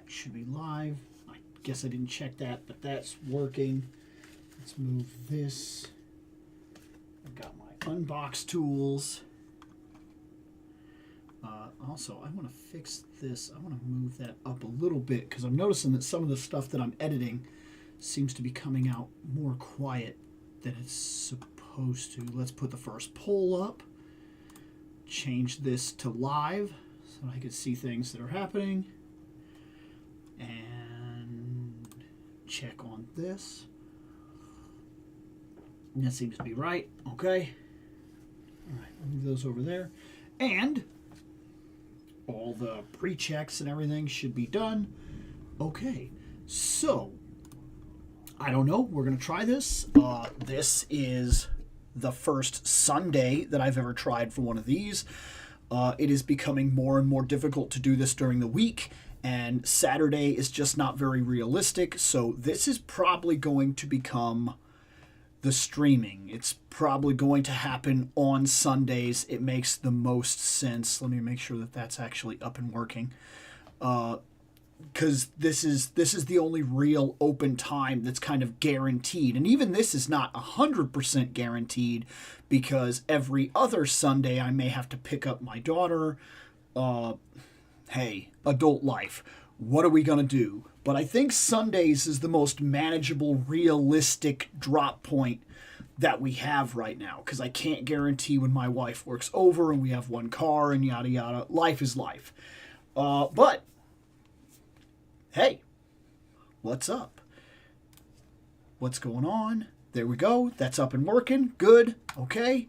should be live. I guess I didn't check that, but that's working. Let's move this. I've got my Unbox tools. Also, I want to fix this. I want to move that up a little bit because I'm noticing that some of the stuff that I'm editing seems to be coming out more quiet than it's supposed to. Let's put the first poll up. Change this to live so I can see things that are happening. And check on this. That seems to be right. Okay. All right, I'll move those over there. And all the pre-checks and everything should be done. Okay, so I don't know. We're going to try this. This is the first Sunday that I've ever tried for one of these. It is becoming more and more difficult to do this during the week, and Saturday is just not very realistic. So this is probably going to become the streaming. It's probably going to happen on Sundays. It makes the most sense. Let me make sure that that's actually up and working. Because this is the only real open time that's kind of guaranteed. And even this is not 100% guaranteed because every other Sunday I may have to pick up my daughter. Hey, adult life. What are we going to do? But I think Sundays is the most manageable, realistic drop point that we have right now. Because I can't guarantee when my wife works over and we have one car and yada yada. Life is life. But hey, what's up? What's going on? There we go. That's up and working. Good. Okay.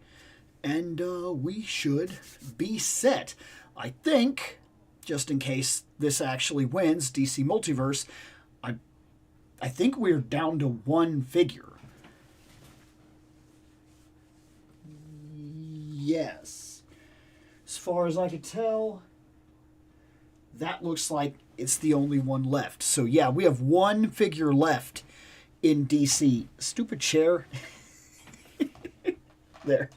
And we should be set. I think, just in case this actually wins, DC Multiverse, I think we're down to one figure. Yes. As far as I could tell, that looks like it's the only one left. So yeah, we have one figure left in DC. Stupid chair. There.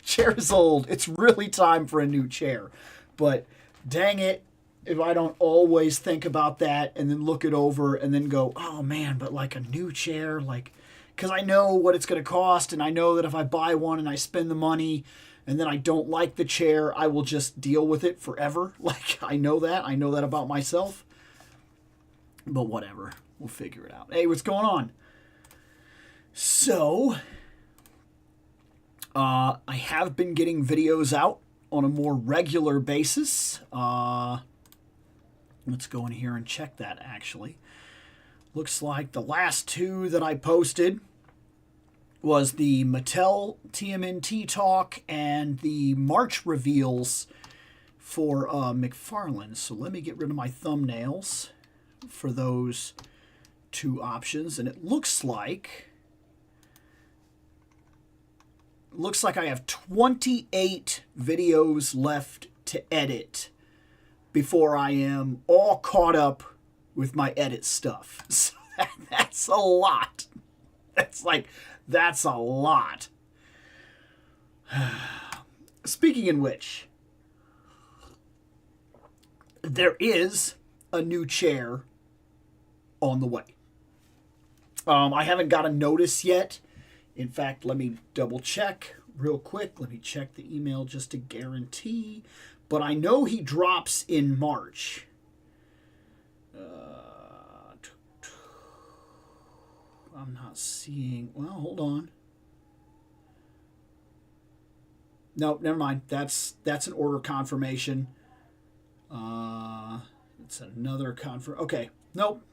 Chair is old. It's really time for a new chair. But dang it, if I don't always think about that and then look it over and then go, oh man, but like a new chair, like, because I know what it's going to cost, and I know that if I buy one and I spend the money and then I don't like the chair, I will just deal with it forever. Like, I know that about myself. But whatever, we'll figure it out. Hey, what's going on? So, I have been getting videos out on a more regular basis. Let's go in here and check that, actually. Looks like the last two that I posted was the Mattel TMNT talk and the March reveals for McFarlane. So let me get rid of my thumbnails for those two options. And it looks like I have 28 videos left to edit before I am all caught up with my edit stuff. So that's a lot. That's a lot. Speaking in which, there is a new chair on the way. I haven't got a notice yet. In fact, let me double check real quick. Let me check the email just to guarantee. But I know he drops in March. I'm not seeing... Well, hold on. Nope, never mind. That's an order confirmation. It's another Okay, nope.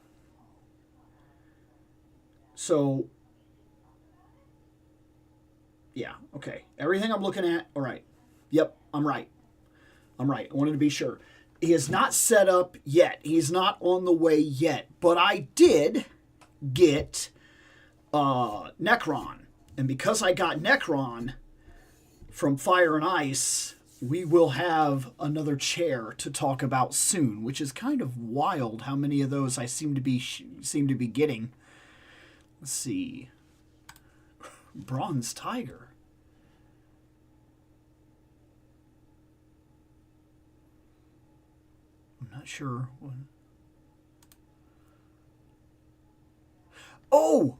So... Yeah, okay. Everything I'm looking at, all right. Yep, I'm right. I wanted to be sure. He is not set up yet. He's not on the way yet. But I did get Necron. And because I got Necron from Fire and Ice, we will have another chair to talk about soon, which is kind of wild how many of those I seem to be getting. Let's see. Bronze Tiger. I'm not sure.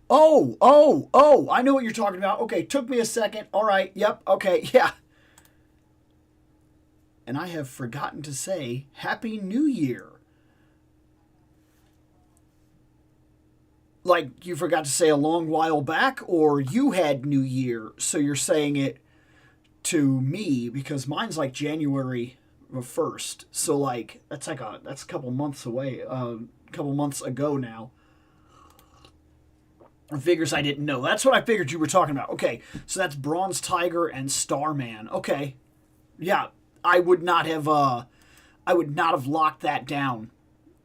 Oh, I know what you're talking about. Okay, took me a second. All right, yep, okay, yeah. And I have forgotten to say Happy New Year. Like you forgot to say a long while back, or you had New Year, so you're saying it to me, because mine's like January 1st. So like that's a couple months away, a couple months ago now. Figures I didn't know. That's what I figured you were talking about. Okay, so that's Bronze Tiger and Starman. Okay, yeah, I would not have locked that down.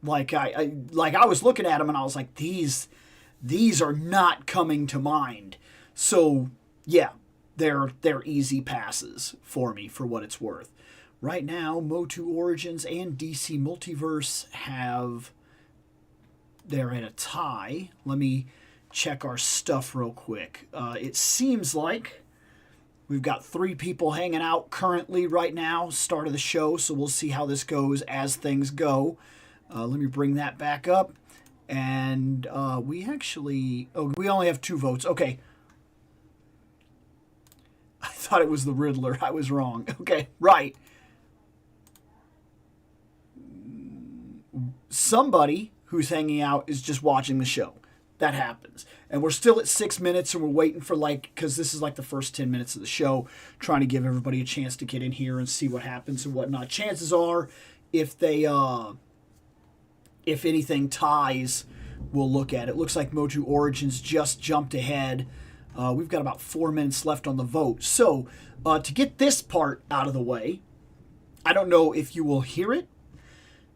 Like I was looking at them and I was like, these are not coming to mind. So yeah, they're easy passes for me for what it's worth. Right now, Motu Origins and DC Multiverse they're at a tie. Let me check our stuff real quick. It seems like we've got 3 people hanging out currently right now, start of the show, so we'll see how this goes as things go. Let me bring that back up. And we only have 2 votes. Okay. I thought it was the Riddler. I was wrong. Okay, right. Somebody who's hanging out is just watching the show. That happens. And we're still at 6 minutes, and we're waiting for because this is like the first 10 minutes of the show, trying to give everybody a chance to get in here and see what happens and whatnot. Chances are, if anything ties, we'll look at it. Looks like Motu Origins just jumped ahead. We've got about 4 minutes left on the vote. So, to get this part out of the way, I don't know if you will hear it.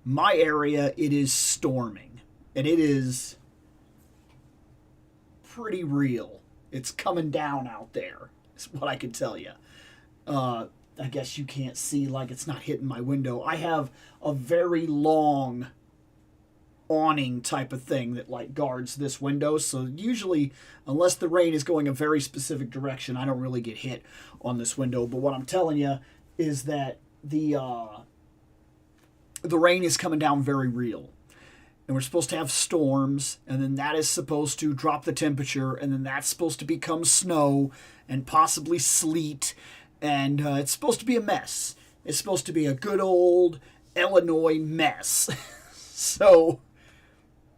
My area, it is storming. And it is pretty real. It's coming down out there, is what I can tell you. I guess you can't see, like it's not hitting my window. I have a very long awning type of thing that like guards this window, so usually, unless the rain is going a very specific direction, I don't really get hit on this window. But what I'm telling you is that the rain is coming down very real. And we're supposed to have storms, and then that is supposed to drop the temperature, and then that's supposed to become snow and possibly sleet, and it's supposed to be a mess. It's supposed to be a good old Illinois mess. So,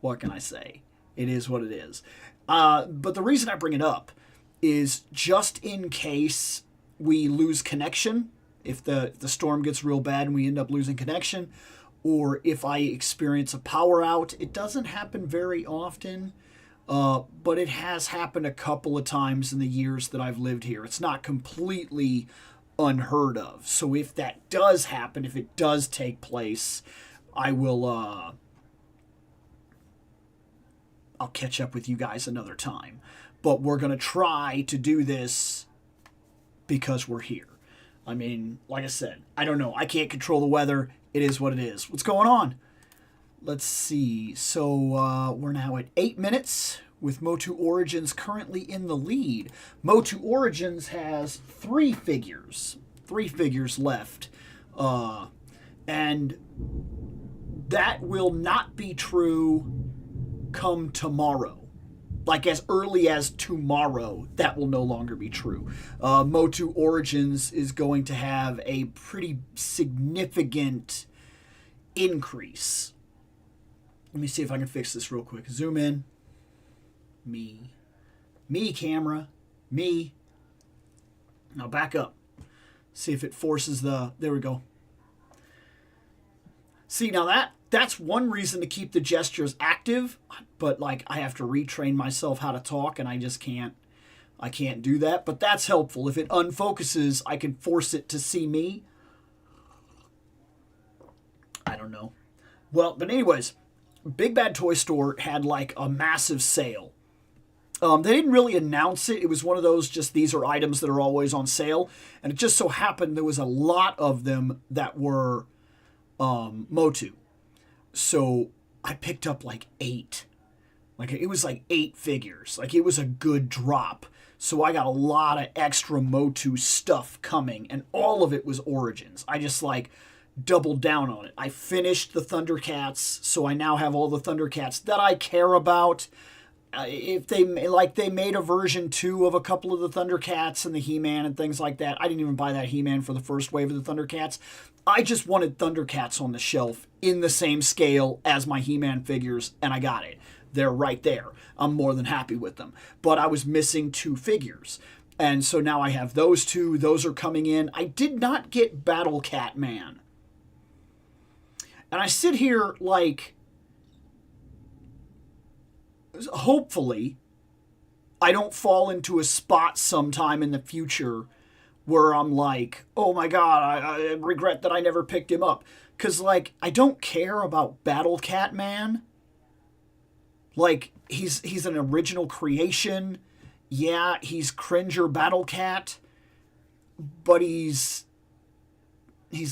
what can I say? It is what it is. But the reason I bring it up is just in case we lose connection, if the storm gets real bad and we end up losing connection, or if I experience a power out. It doesn't happen very often, but it has happened a couple of times in the years that I've lived here. It's not completely unheard of. So if that does happen, if it does take place, I will, I'll catch up with you guys another time. But we're going to try to do this because we're here. I mean, like I said, I don't know. I can't control the weather. It is what it is. What's going on? Let's see. So we're now at 8 minutes with Motu Origins currently in the lead. Motu Origins has 3 figures. 3 figures left. And that will not be true come tomorrow. Like as early as tomorrow, that will no longer be true. Motu Origins is going to have a pretty significant increase. Let me see if I can fix this real quick. Zoom in. Me camera. Me. Now back up. See if it forces there we go. See, now that's one reason to keep the gestures active, but like I have to retrain myself how to talk, and I just can't do that, but that's helpful. If it unfocuses, I can force it to see me. I don't know. Well, but anyways, Big Bad Toy Store had like a massive sale. They didn't really announce it. It was one of those just these are items that are always on sale, and it just so happened there was a lot of them that were Motu. So I picked up like 8. Like it was like 8 figures. Like it was a good drop. So I got a lot of extra Motu stuff coming, and all of it was Origins. I just like doubled down on it. I finished the Thundercats, so I now have all the Thundercats that I care about. if they made a version 2 of a couple of the Thundercats and the He-Man and things like that. I didn't even buy that He-Man for the first wave of the Thundercats. I just wanted Thundercats on the shelf in the same scale as my He-Man figures, and I got it. They're right there. I'm more than happy with them. But I was missing 2 figures. And so now I have those 2. Those are coming in. I did not get Battle Cat Man. And I sit here like, hopefully, I don't fall into a spot sometime in the future where I'm like, oh my god, I regret that I never picked him up. Because, like, I don't care about Battle Cat Man. Like, he's an original creation. Yeah, he's Cringer Battle Cat. But he's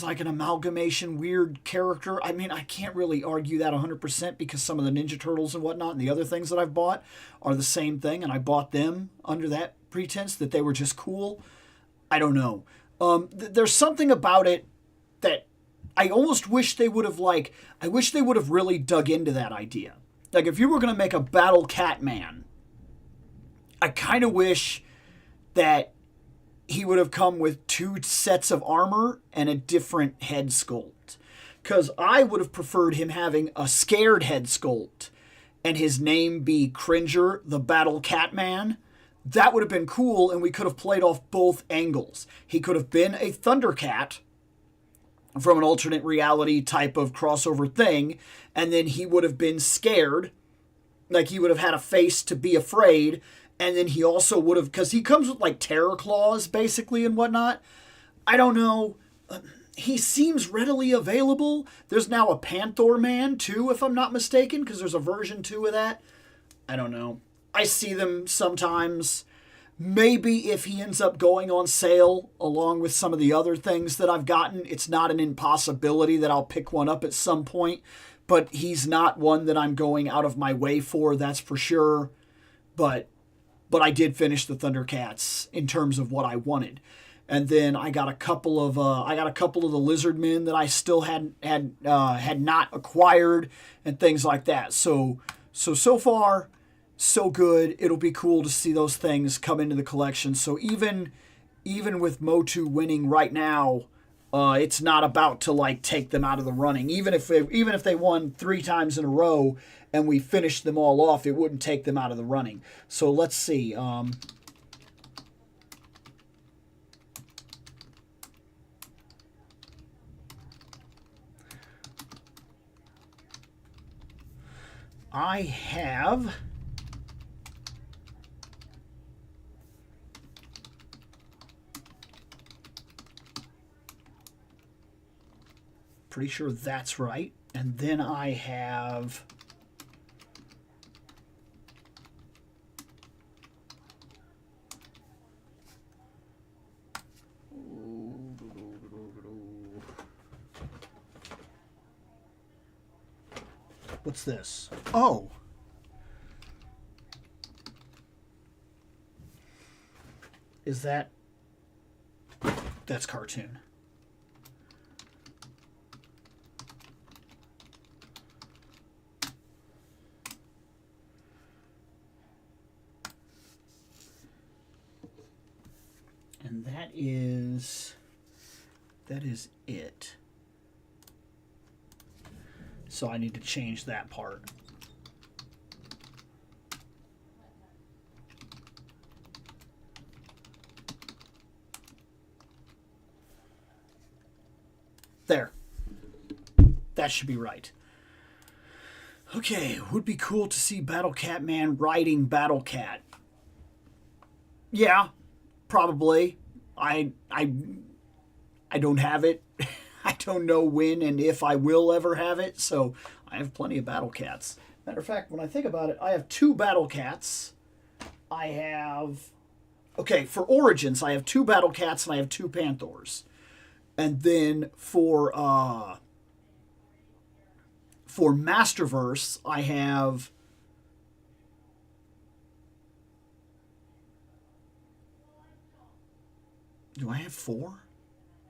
like an amalgamation weird character. I mean, I can't really argue that 100% because some of the Ninja Turtles and whatnot and the other things that I've bought are the same thing, and I bought them under that pretense that they were just cool. I don't know. There's something about it that I almost wish they would have, like, I wish they would have really dug into that idea. Like, if you were going to make a Battle Cat Man, I kind of wish that he would have come with 2 sets of armor and a different head sculpt. Because I would have preferred him having a scared head sculpt and his name be Cringer, the Battle Cat Man. That would have been cool, and we could have played off both angles. He could have been a Thundercat from an alternate reality type of crossover thing, and then he would have been scared. Like, he would have had a face to be afraid, and then he also would have, because he comes with, like, terror claws, basically, and whatnot. I don't know. He seems readily available. There's now a Panther Man, too, if I'm not mistaken, because there's a version 2 of that. I don't know. I see them sometimes. Maybe if he ends up going on sale, along with some of the other things that I've gotten, it's not an impossibility that I'll pick one up at some point. But he's not one that I'm going out of my way for, that's for sure. But I did finish the Thundercats in terms of what I wanted. And then I got a couple of the Lizardmen that I still had not acquired and things like that. So far, so good. It'll be cool to see those things come into the collection. So even with Motu winning right now, it's not about to, like, take them out of the running. Even if they won 3 times in a row and we finished them all off, it wouldn't take them out of the running. So let's see. I have pretty sure that's right. And then I have what's this? Oh. Is that... That's cartoon. And that is it. So I need to change that part. There. That should be right. Okay, would be cool to see Battle Cat Man riding Battle Cat. Yeah, probably. I don't have it. I don't know when and if I will ever have it, so I have plenty of Battle Cats. Matter of fact, when I think about it, I have 2 Battle Cats. I have... Okay, for Origins, I have 2 Battle Cats and I have 2 Panthers. And then for Masterverse, I have... Do I have 4?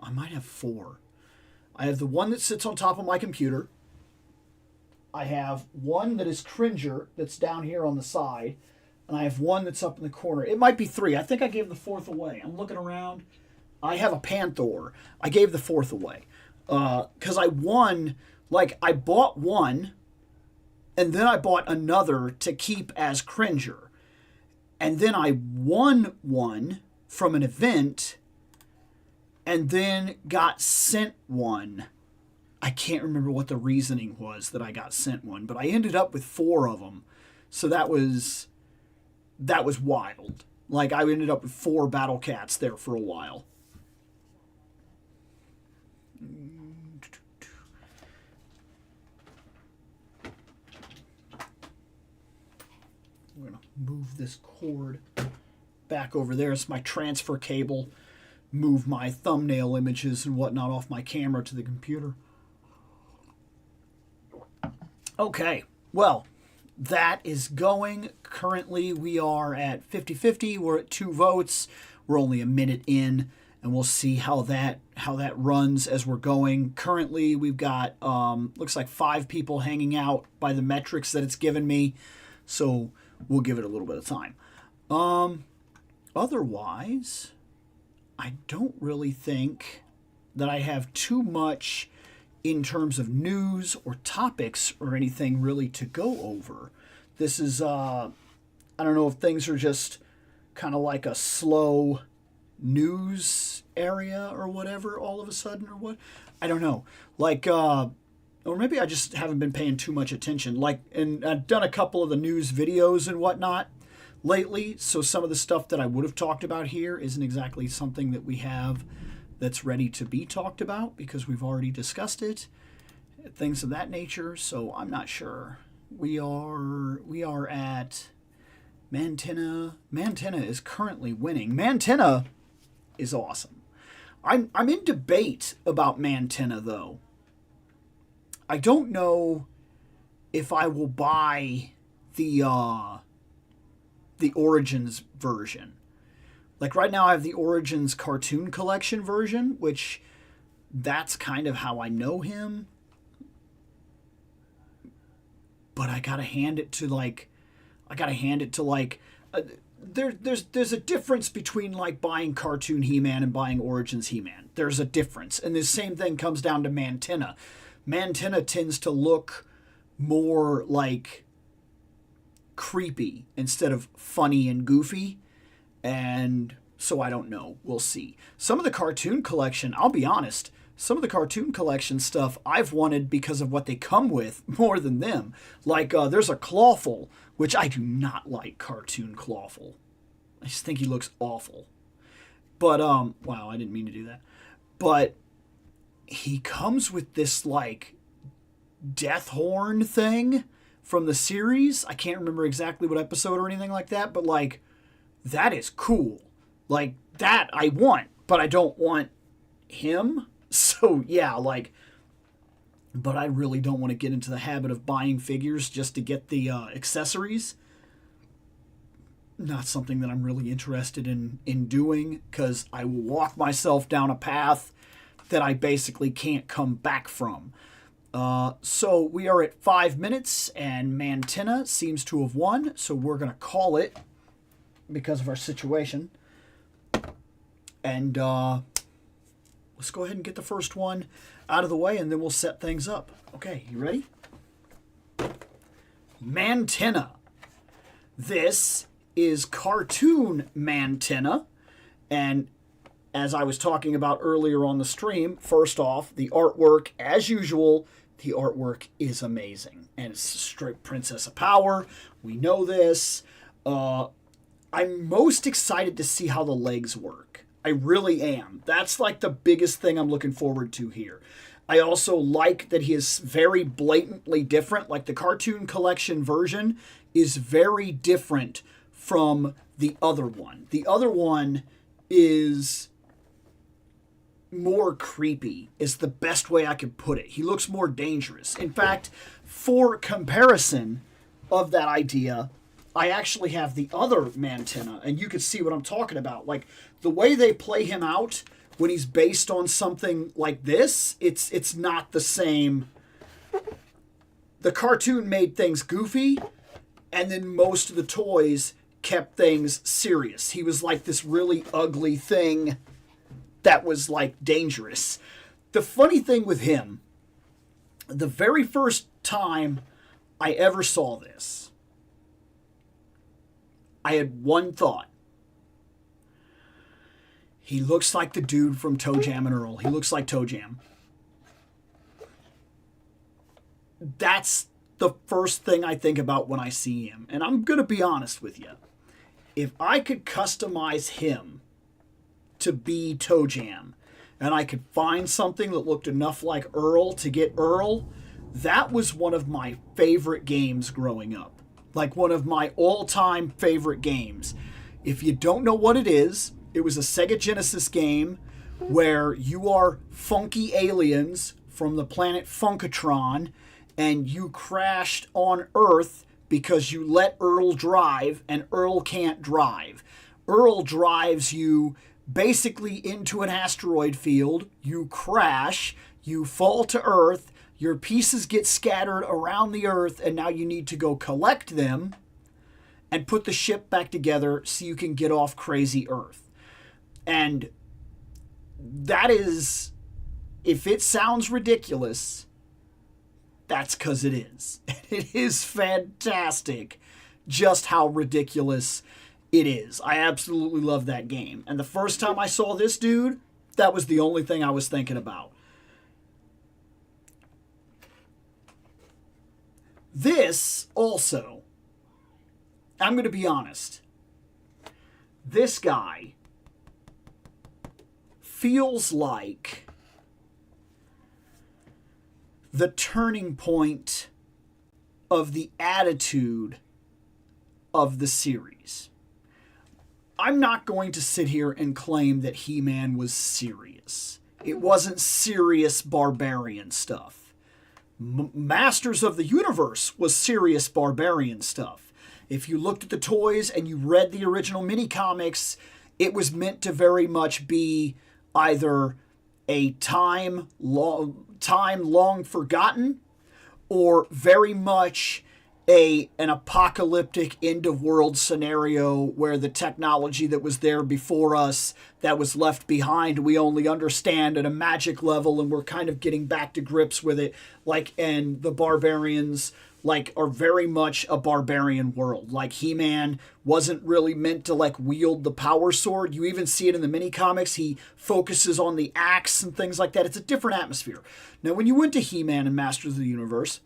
I might have 4. I have the one that sits on top of my computer. I have one that is Cringer that's down here on the side, and I have one that's up in the corner. It might be 3. I think I gave the 4th away. I'm looking around. I have a Panther. I gave the 4th away. Because I won, like, I bought one, and then I bought another to keep as Cringer. And then I won one from an event, and then got sent one. I can't remember what the reasoning was that I got sent one, but I ended up with 4 of them. So that was wild. Like, I ended up with 4 Battle Cats there for a while. We're going to move this cord back over there. It's my transfer cable. Move my thumbnail images and whatnot off my camera to the computer. Okay, well, that is going. Currently, we are at 50-50. We're at 2 votes. We're only a minute in, and we'll see how that runs as we're going. Currently, we've got looks like 5 people hanging out by the metrics that it's given me, so we'll give it a little bit of time. Otherwise, I don't really think that I have too much in terms of news or topics or anything really to go over. This is, I don't know if things are just kind of like a slow news area or whatever all of a sudden or what. I don't know. Like, or maybe I just haven't been paying too much attention. Like, and I've done a couple of the news videos and whatnot lately, so some of the stuff that I would have talked about here isn't exactly something that we have that's ready to be talked about because we've already discussed it, things of that nature. So I'm not sure. We are at Mantenna. Mantenna is currently winning. Mantenna is awesome. I'm in debate about Mantenna though. I don't know if I will buy the Origins version. Like right now I have the Origins cartoon collection version, which that's kind of how I know him. But I gotta hand it to there's a difference between like buying cartoon He-Man and buying Origins He-Man. There's a difference. And the same thing comes down to Mantenna. Mantenna tends to look more like creepy instead of funny and goofy. And so I don't know. We'll see. Some of the cartoon collection, I'll be honest, some of the cartoon collection stuff I've wanted because of what they come with more than them. Like, there's a Clawful, which I do not like cartoon Clawful. I just think he looks awful. But, wow, I didn't mean to do that. But he comes with this, like, death horn thing from the series. I can't remember exactly what episode or anything like that, but, like, that is cool. Like, that I want, but I don't want him. So, yeah, like, but I really don't want to get into the habit of buying figures just to get the accessories. Not something that I'm really interested in doing, because I will walk myself down a path that I basically can't come back from. So we are at 5 minutes, and Mantenna seems to have won, so we're going to call it because of our situation. And let's go ahead and get the first one out of the way, and then we'll set things up. Okay, you ready? Mantenna. This is cartoon Mantenna, and as I was talking about earlier on the stream, first off, the artwork, as usual, the artwork is amazing. And it's straight Princess of Power. We know this. I'm most excited to see how the legs work. I really am. That's like the biggest thing I'm looking forward to here. I also like that he is very blatantly different. Like the cartoon collection version is very different from the other one. The other one is more creepy, is the best way I could put it. He looks more dangerous. In fact, for comparison of that idea, I actually have the other Mantenna, and you can see what I'm talking about. Like, the way they play him out when he's based on something like this, it's not the same the cartoon made things goofy, and then most of the toys kept things serious. He was like this really ugly thing that was like dangerous. The funny thing with him, the very first time I ever saw this, I had one thought. He looks like the dude from Toe Jam and Earl. He looks like Toe Jam. That's the first thing I think about when I see him. And I'm going to be honest with you. If I could customize him to be Toe Jam, and I could find something that looked enough like Earl to get Earl, that was one of my favorite games growing up. Like one of my all-time favorite games. If you don't know what it is, it was a Sega Genesis game where you are funky aliens from the planet Funkatron, and you crashed on Earth because you let Earl drive, and Earl can't drive. Earl drives you basically into an asteroid field. You crash, you fall to Earth, your pieces get scattered around the Earth, and now you need to go collect them and put the ship back together so you can get off crazy Earth. And that is, if it sounds ridiculous, that's because it is. It is fantastic just how ridiculous it is. I absolutely love that game. And the first time I saw this dude, that was the only thing I was thinking about. This also, I'm going to be honest, this guy feels like the turning point of the attitude of the series. I'm not going to sit here and claim that He-Man was serious. It wasn't serious barbarian stuff. Masters of the Universe was serious barbarian stuff. If you looked at the toys and you read the original mini-comics, it was meant to very much be either a time long forgotten, or very much an apocalyptic end of world scenario where the technology that was there before us that was left behind we only understand at a magic level, and we're kind of getting back to grips with it, like, and the barbarians are very much a barbarian world. Like, He-Man wasn't really meant to wield the power sword. You even see it in the mini comics. He focuses on the axe and things like that. It's a different atmosphere. Now, when you went to He-Man and Masters of the Universe,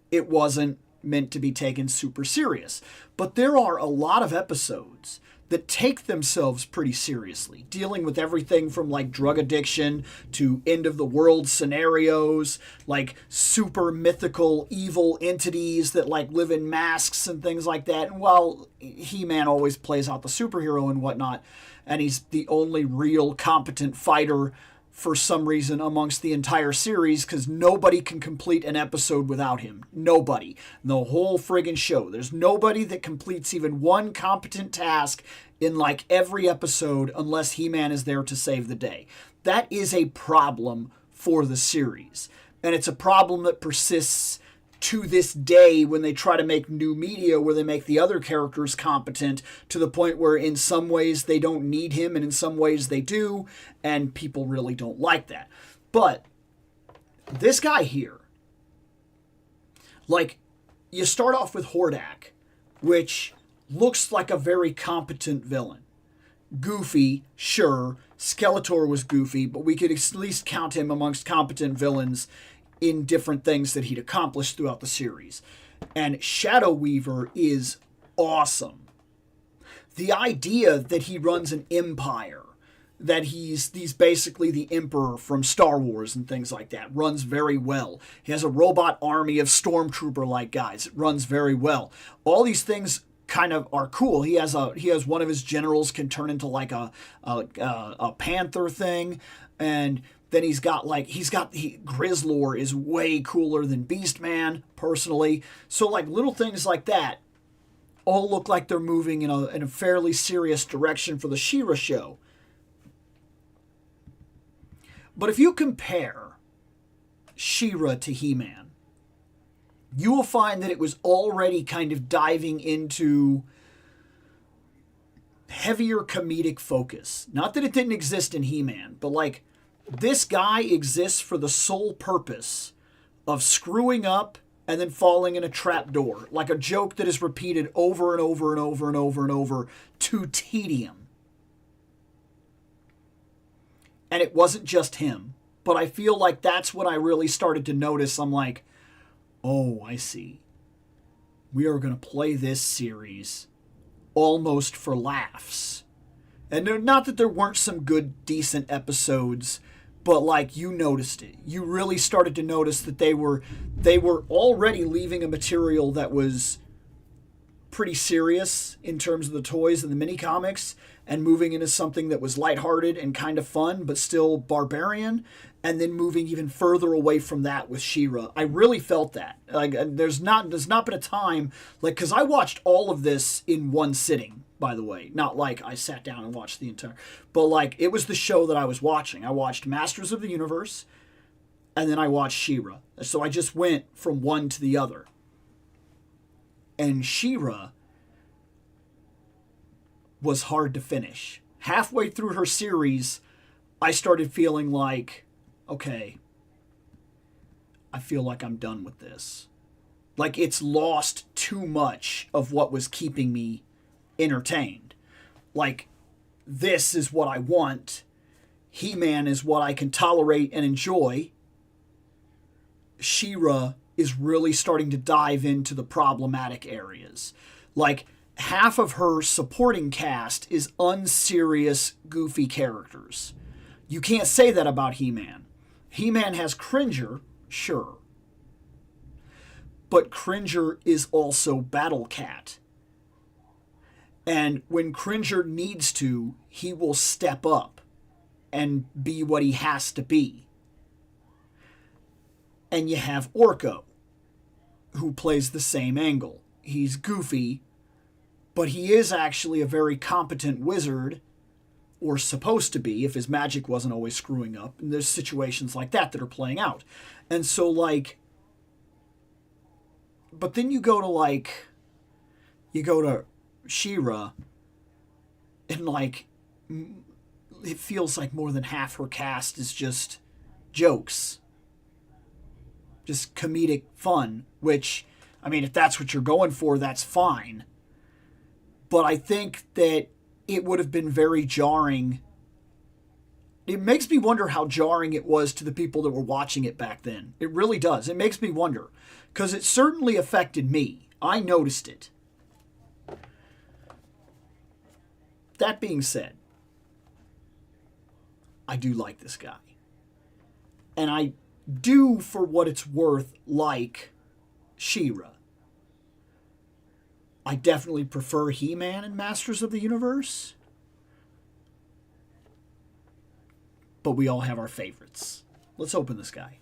it wasn't meant to be taken super serious. But there are a lot of episodes that take themselves pretty seriously, dealing with everything from drug addiction to end of the world scenarios, super mythical evil entities that live in masks and things like that. And while He-Man always plays out the superhero and whatnot, and he's the only real competent fighter for some reason amongst the entire series, because nobody can complete an episode without him. Nobody. The whole friggin' show. There's nobody that completes even one competent task in every episode unless He-Man is there to save the day. That is a problem for the series. And it's a problem that persists to this day when they try to make new media where they make the other characters competent, to the point where in some ways they don't need him and in some ways they do, and people really don't like that. But this guy here, you start off with Hordak, which looks like a very competent villain. Goofy, sure. Skeletor was goofy, but we could at least count him amongst competent villains in different things that he'd accomplished throughout the series. And Shadow Weaver is awesome. The idea that he runs an empire, that he's basically the Emperor from Star Wars and things like that, runs very well. He has a robot army of stormtrooper-like guys. It runs very well. All these things kind of are cool. He has one of his generals can turn into a panther thing, and then he's got Grizzlor is way cooler than Beastman, personally. So little things like that all look like they're moving in a fairly serious direction for the She-Ra show. But if you compare She-Ra to He-Man, you will find that it was already kind of diving into heavier comedic focus. Not that it didn't exist in He-Man, but like this guy exists for the sole purpose of screwing up and then falling in a trap door, like a joke that is repeated over and over and over and over and over to tedium. And it wasn't just him, but I feel like that's when I really started to notice. I'm like, oh, I see. We are going to play this series almost for laughs. And not that there weren't some good, decent episodes, but like you noticed it. You really started to notice that they were already leaving a material that was pretty serious in terms of the toys and the mini comics, and moving into something that was lighthearted and kind of fun but still barbarian, and then moving even further away from that with She-Ra. I really felt that. Like there's not been a time like, because I watched all of this in one sitting, by the way. Not like I sat down and watched the entire, but like it was the show that I was watching. I watched Masters of the Universe, and then I watched She-Ra. So I just went from one to the other. And She-Ra was hard to finish. Halfway through her series, I started feeling like, okay, I feel like I'm done with this. Like it's lost too much of what was keeping me entertained. Like, this is what I want. He-Man is what I can tolerate and enjoy. She-Ra is really starting to dive into the problematic areas. Like, half of her supporting cast is unserious, goofy characters. You can't say that about He-Man. He-Man has Cringer, sure. But Cringer is also Battle Cat. And when Cringer needs to, he will step up and be what he has to be. And you have Orko, who plays the same angle. He's goofy, but he is actually a very competent wizard, or supposed to be, if his magic wasn't always screwing up. And there's situations like that that are playing out. And so, like, but then you go to She-Ra, and like, it feels like more than half her cast is just jokes. Just comedic fun, which, I mean, if that's what you're going for, that's fine. But I think that it would have been very jarring. It makes me wonder how jarring it was to the people that were watching it back then. It really does. It makes me wonder. Because it certainly affected me. I noticed it. That being said, I do like this guy. And I do, for what it's worth, like She-Ra. I definitely prefer He-Man and Masters of the Universe. But we all have our favorites. Let's open this guy.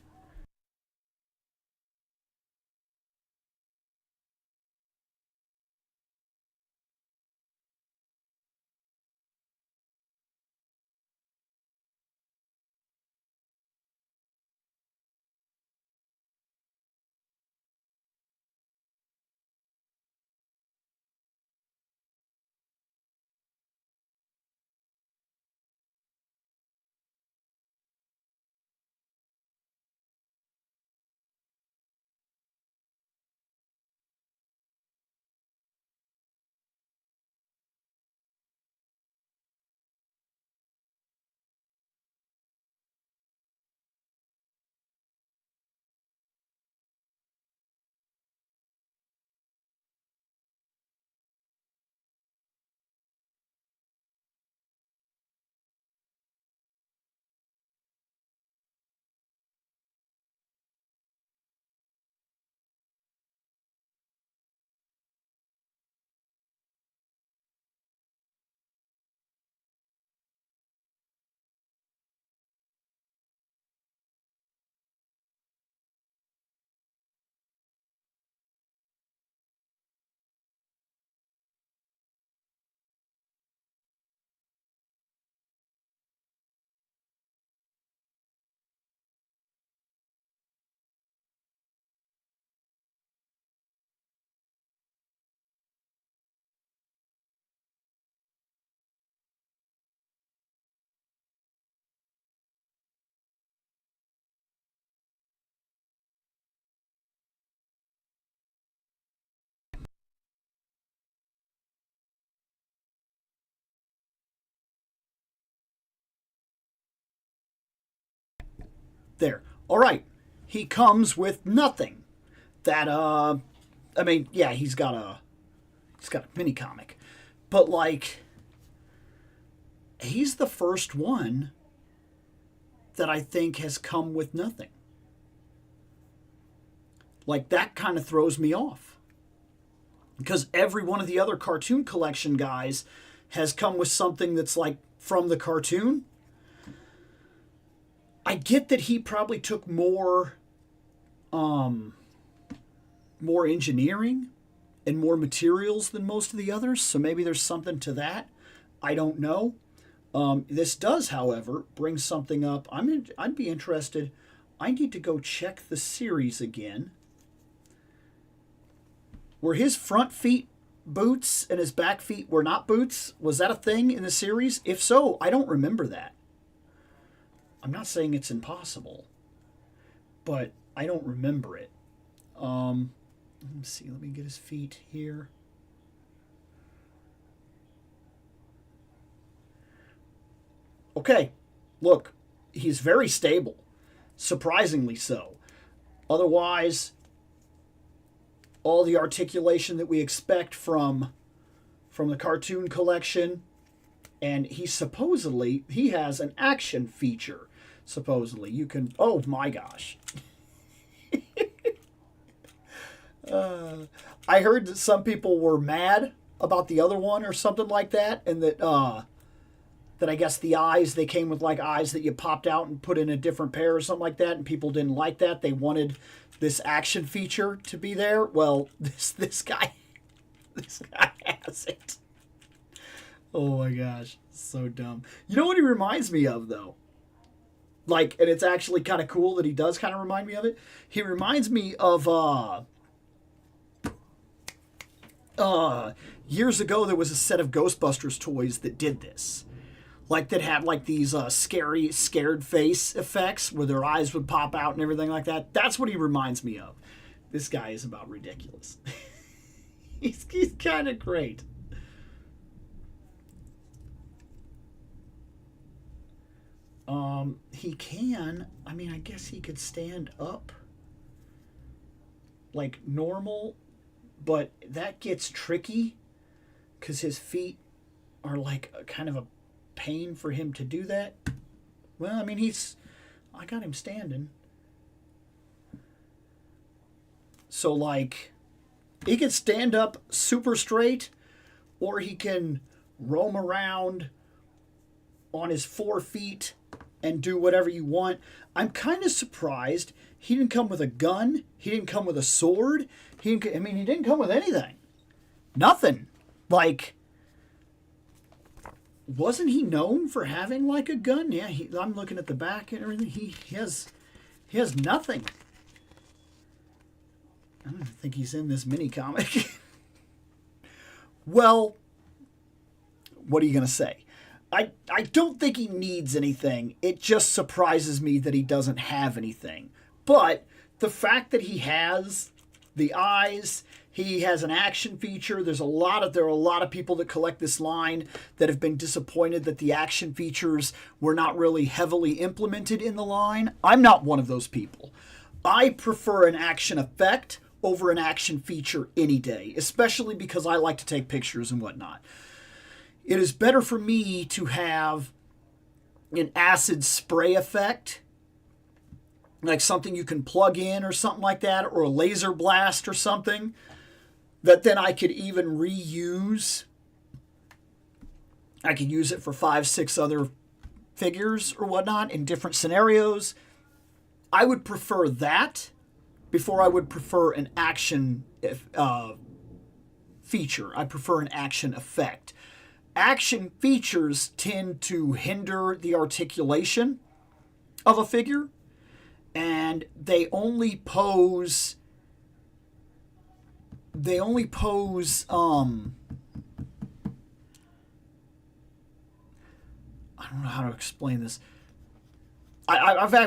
There. All right. He comes with nothing. That I mean, yeah, he's got a mini comic, but like, he's the first one that I think has come with nothing. Like, that kind of throws me off. Because every one of the other cartoon collection guys has come with something that's like from the cartoon. I get that he probably took more engineering and more materials than most of the others, so maybe there's something to that. I don't know. This does, however, bring something up. I'd be interested. I need to go check the series again. Were his front feet boots and his back feet were not boots? Was that a thing in the series? If so, I don't remember that. I'm not saying it's impossible, but I don't remember it. Let me see. Let me get his feet here. Okay, look, he's very stable, surprisingly so. Otherwise, all the articulation that we expect from the cartoon collection, and he has an action feature. Supposedly, you can. Oh my gosh. I heard that some people were mad about the other one or something like that, and that I guess the eyes, they came with like eyes that you popped out and put in a different pair or something like that, and people didn't like that. They wanted this action feature to be there. Well, this guy has it. Oh my gosh, so dumb. You know what he reminds me of, though? Like, and it's actually kind of cool that he does kind of remind me of it. He reminds me of years ago there was a set of Ghostbusters toys that did this. Like, that had like these scared face effects where their eyes would pop out and everything like that. That's what he reminds me of. This guy is about ridiculous. he's kind of great. He can, I mean, I guess he could stand up like normal, but that gets tricky because his feet are like kind of a pain for him to do that. Well, I mean, I got him standing. So, like, he can stand up super straight, or he can roam around on his 4 feet and do whatever you want. I'm kind of surprised he didn't come with a gun. He didn't come with a sword. He didn't come with anything. Nothing. Like, wasn't he known for having like a gun? Yeah, I'm looking at the back and everything. He has nothing. I don't even think he's in this mini comic. Well, what are you going to say? I don't think he needs anything. It just surprises me that he doesn't have anything. But the fact that he has the eyes, he has an action feature. There are a lot of people that collect this line that have been disappointed that the action features were not really heavily implemented in the line. I'm not one of those people. I prefer an action effect over an action feature any day, especially because I like to take pictures and whatnot. It is better for me to have an acid spray effect, like something you can plug in or something like that, or a laser blast or something, that then I could even reuse. I could use it for 5, 6 other figures or whatnot in different scenarios. I would prefer that before I would prefer an action feature. I prefer an action effect. Action features tend to hinder the articulation of a figure, and they only pose I don't know how to explain this.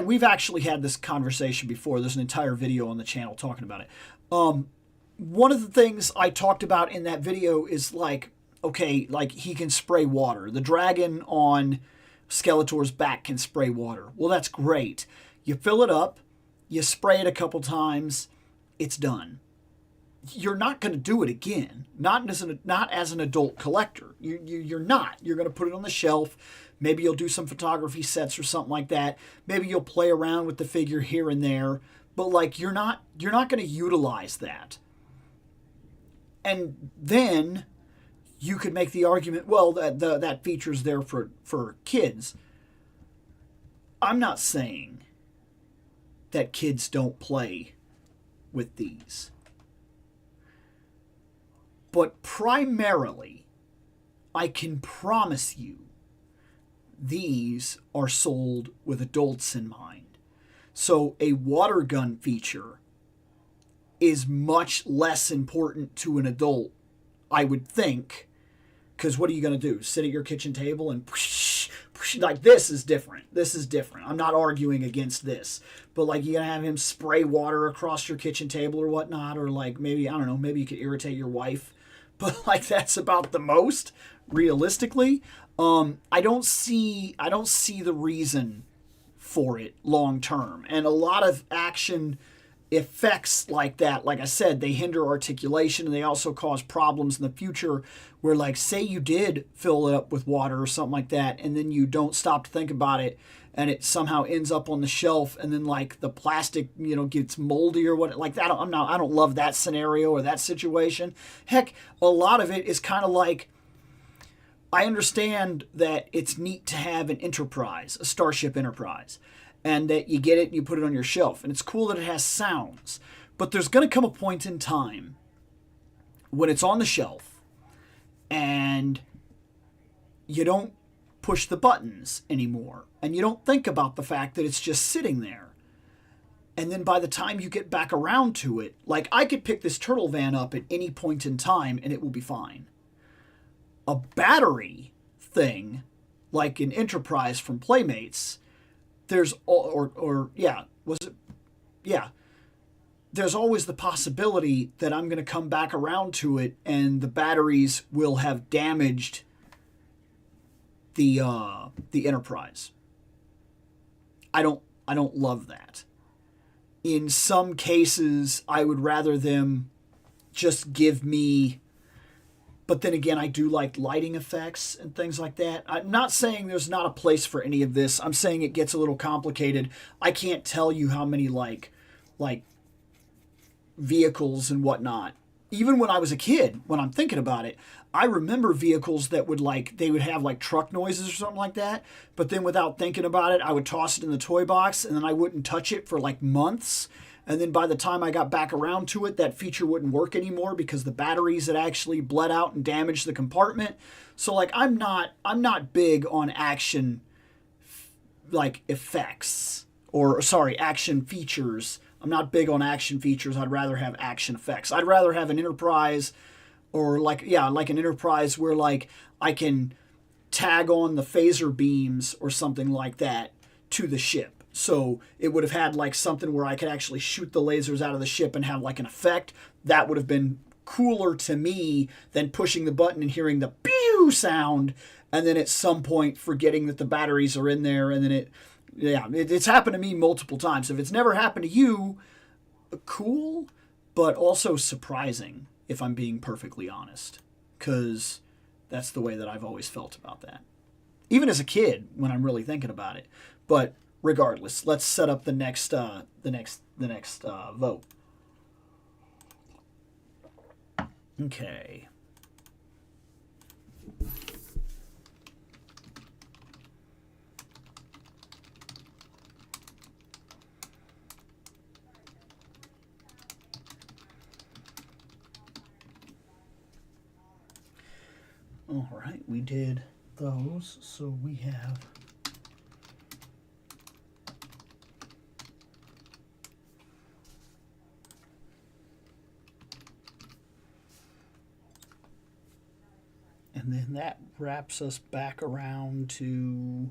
We've actually had this conversation before. There's an entire video on the channel talking about it. One of the things I talked about in that video is like, okay, like he can spray water. The dragon on Skeletor's back can spray water. Well, that's great. You fill it up, you spray it a couple times, it's done. You're not going to do it again. Not as an adult collector. You're not. You're going to put it on the shelf. Maybe you'll do some photography sets or something like that. Maybe you'll play around with the figure here and there. But like you're not going to utilize that. And then you could make the argument, well, that feature's there for kids. I'm not saying that kids don't play with these. But primarily, I can promise you, these are sold with adults in mind. So a water gun feature is much less important to an adult, I would think, because what are you going to do? Sit at your kitchen table and like this is different. This is different. I'm not arguing against this, but like you're gonna have him spray water across your kitchen table or whatnot, or like maybe I don't know, maybe you could irritate your wife, but like that's about the most realistically. I don't see the reason for it long term, and a lot of action effects like that, like I said, they hinder articulation and they also cause problems in the future where like say you did fill it up with water or something like that and then you don't stop to think about it and it somehow ends up on the shelf and then like the plastic gets moldy or what like that. I don't love that scenario or that situation. Heck, a lot of it is kind of like I understand that it's neat to have an Enterprise, a Starship Enterprise, and that you get it and you put it on your shelf. And it's cool that it has sounds. But there's going to come a point in time when it's on the shelf and you don't push the buttons anymore. And you don't think about the fact that it's just sitting there. And then by the time you get back around to it, like I could pick this turtle van up at any point in time and it will be fine. A battery thing, like an Enterprise from Playmates, there's there's always the possibility that I'm going to come back around to it and the batteries will have damaged the Enterprise. I don't love that. In some cases, I would rather them just give me. But then again, I do like lighting effects and things like that. I'm not saying there's not a place for any of this. I'm saying it gets a little complicated. I can't tell you how many like vehicles and whatnot. Even when I was a kid, when I'm thinking about it, I remember vehicles that would they would have like truck noises or something like that. But then without thinking about it, I would toss it in the toy box and then I wouldn't touch it for like months. And then by the time I got back around to it, that feature wouldn't work anymore because the batteries had actually bled out and damaged the compartment. So like I'm not big on action like effects or sorry, action features. I'm not big on action features. I'd rather have action effects. I'd rather have an Enterprise or like an Enterprise where like I can tag on the phaser beams or something like that to the ship. So it would have had like something where I could actually shoot the lasers out of the ship and have like an effect. That would have been cooler to me than pushing the button and hearing the pew sound and then at some point forgetting that the batteries are in there and then it's happened to me multiple times. If it's never happened to you, cool, but also surprising if I'm being perfectly honest, because that's the way that I've always felt about that. Even as a kid when I'm really thinking about it. But regardless, let's set up the next vote. Okay. All right, we did those, so we have and then that wraps us back around to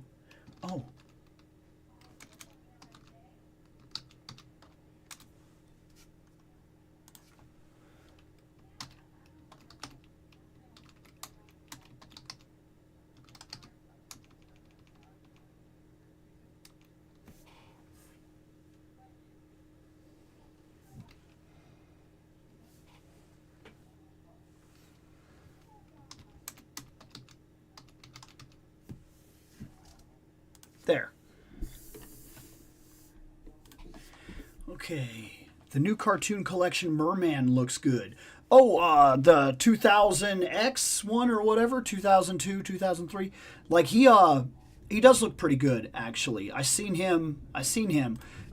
Okay. The new cartoon collection Merman looks good. Oh, the 2000X one or whatever, 2002, 2003. Like he does look pretty good actually. I seen him.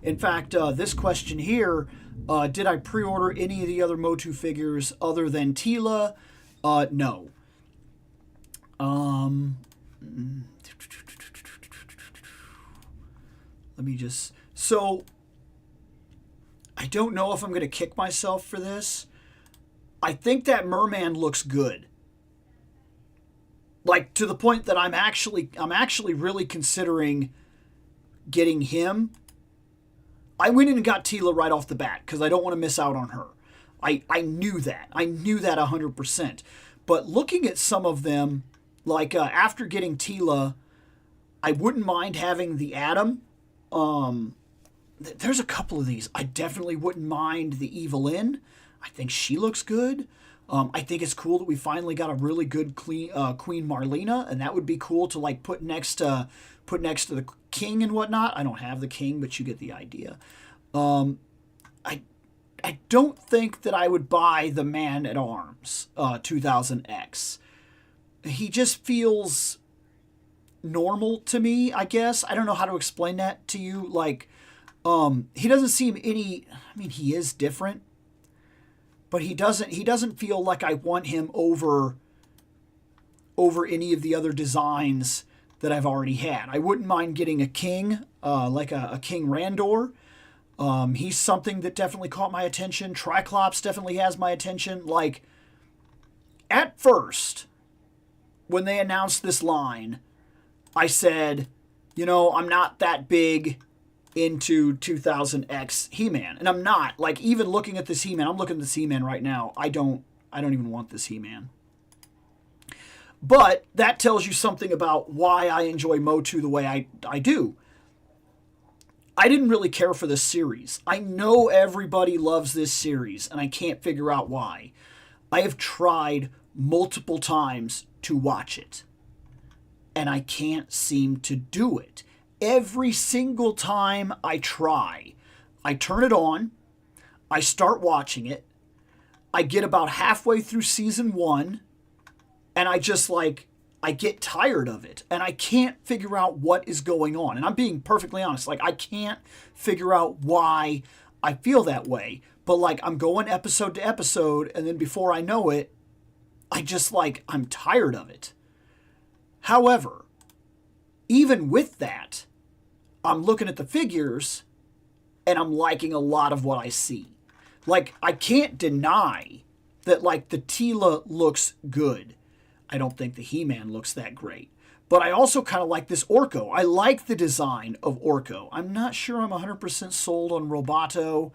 In fact, this question here, did I pre-order any of the other Motu figures other than Tila? No. Let me just... So, I don't know if I'm going to kick myself for this. I think that Merman looks good. Like, to the point that I'm actually really considering getting him. I went in and got Tila right off the bat because I don't want to miss out on her. I knew that. I knew that 100%. But looking at some of them, like after getting Tila, I wouldn't mind having the Atom. There's a couple of these. I definitely wouldn't mind the Evelyn. I think she looks good. I think it's cool that we finally got a really good Queen Marlena, and that would be cool to like put next to the King and whatnot. I don't have the King, but you get the idea. I don't think that I would buy the Man at Arms 2000X. He just feels normal to me, I guess. I don't know how to explain that to you. Like, he doesn't seem any... I mean, he is different, but he doesn't feel like I want him over any of the other designs that I've already had. I wouldn't mind getting a King, like a King Randor. He's something that definitely caught my attention. Triclops definitely has my attention. Like, at first, when they announced this line, I said, you know, I'm not that big into 2000X He-Man. And I'm not. Like, even looking at this He-Man, I'm looking at this He-Man right now. I don't even want this He-Man. But that tells you something about why I enjoy Motu the way I do. I didn't really care for this series. I know everybody loves this series, and I can't figure out why. I have tried multiple times to watch it, and I can't seem to do it. Every single time I try, I turn it on, I start watching it, I get about halfway through season 1, and I just like... I get tired of it, and I can't figure out what is going on. And I'm being perfectly honest. Like, I can't figure out why I feel that way. But, like, I'm going episode to episode, and then before I know it, I just, like, I'm tired of it. However, even with that, I'm looking at the figures, and I'm liking a lot of what I see. Like, I can't deny that, like, the Tila looks good. I don't think the He-Man looks that great. But I also kind of like this Orko. I like the design of Orko. I'm not sure I'm 100% sold on Roboto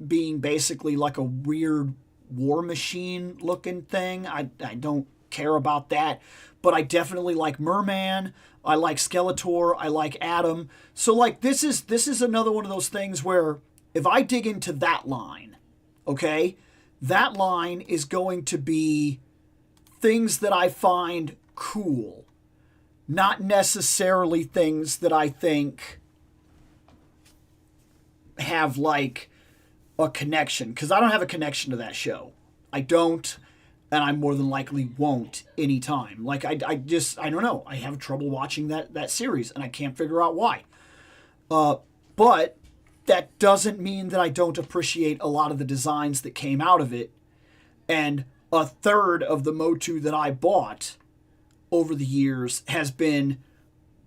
being basically like a weird war machine looking thing. I don't care about that. But I definitely like Merman. I like Skeletor. I like Atom. So like this is another one of those things where if I dig into that line, okay, that line is going to be things that I find cool, not necessarily things that I think have like a connection, because I don't have a connection to that show. I don't, and I more than likely won't anytime. Like I don't know. I have trouble watching that series, and I can't figure out why. But that doesn't mean that I don't appreciate a lot of the designs that came out of it, and a third of the Motu that I bought over the years has been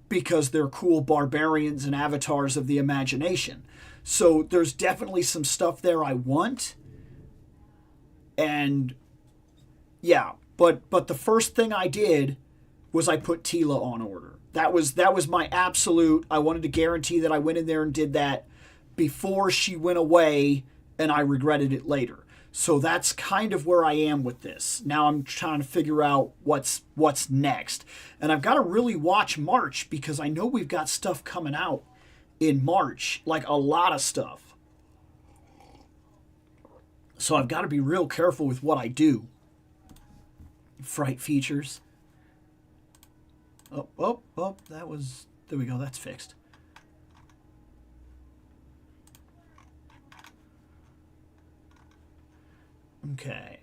because they're cool barbarians and avatars of the imagination. So there's definitely some stuff there I want. And yeah, but the first thing I did was I put Tila on order. That was my absolute... I wanted to guarantee that I went in there and did that before she went away and I regretted it later. So that's kind of where I am with this. Now I'm trying to figure out what's next. And I've got to really watch March because I know we've got stuff coming out in March. Like a lot of stuff. So I've got to be real careful with what I do. Fright features. Oh, that was... There we go, that's fixed. Okay.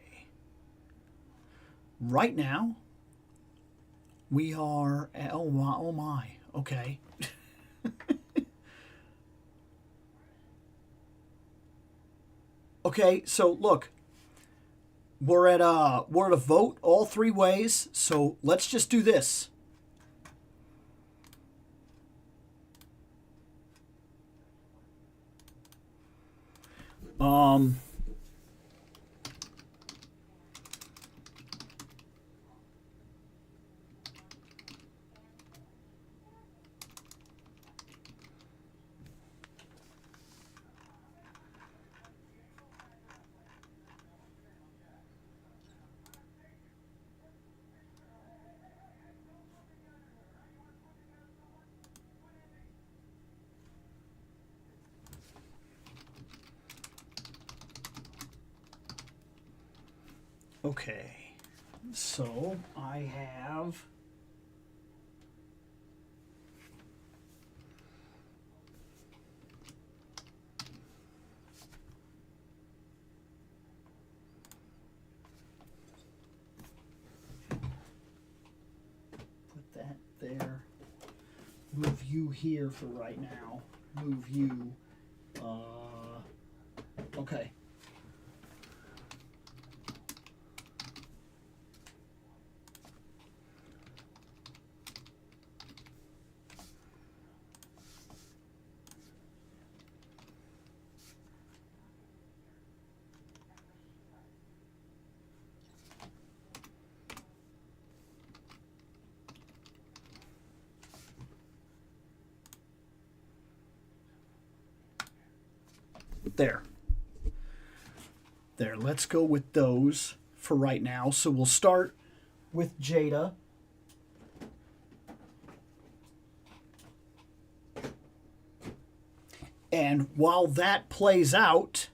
Right now, we are at, oh my, okay. Okay, so look, we're at a vote all three ways, so let's just do this. Okay, so I have put that there. Move you here for right now. Move you. Okay. There. There, let's go with those for right now. So we'll start with Jada. And while that plays out,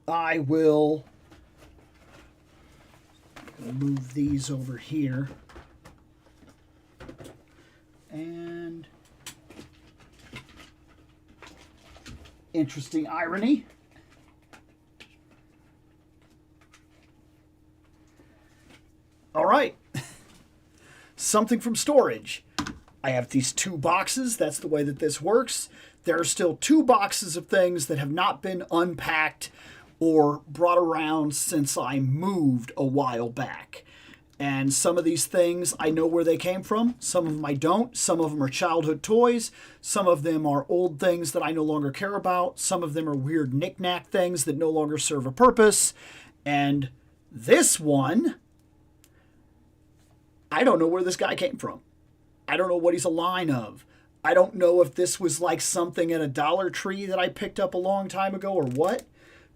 I will move these over here. And interesting irony. All right. Something from storage. I have these two boxes. That's the way that this works. There are still two boxes of things that have not been unpacked or brought around since I moved a while back. And some of these things, I know where they came from. Some of them I don't. Some of them are childhood toys. Some of them are old things that I no longer care about. Some of them are weird knick-knack things that no longer serve a purpose. And this one, I don't know where this guy came from. I don't know what he's a line of. I don't know if this was like something at a Dollar Tree that I picked up a long time ago or what.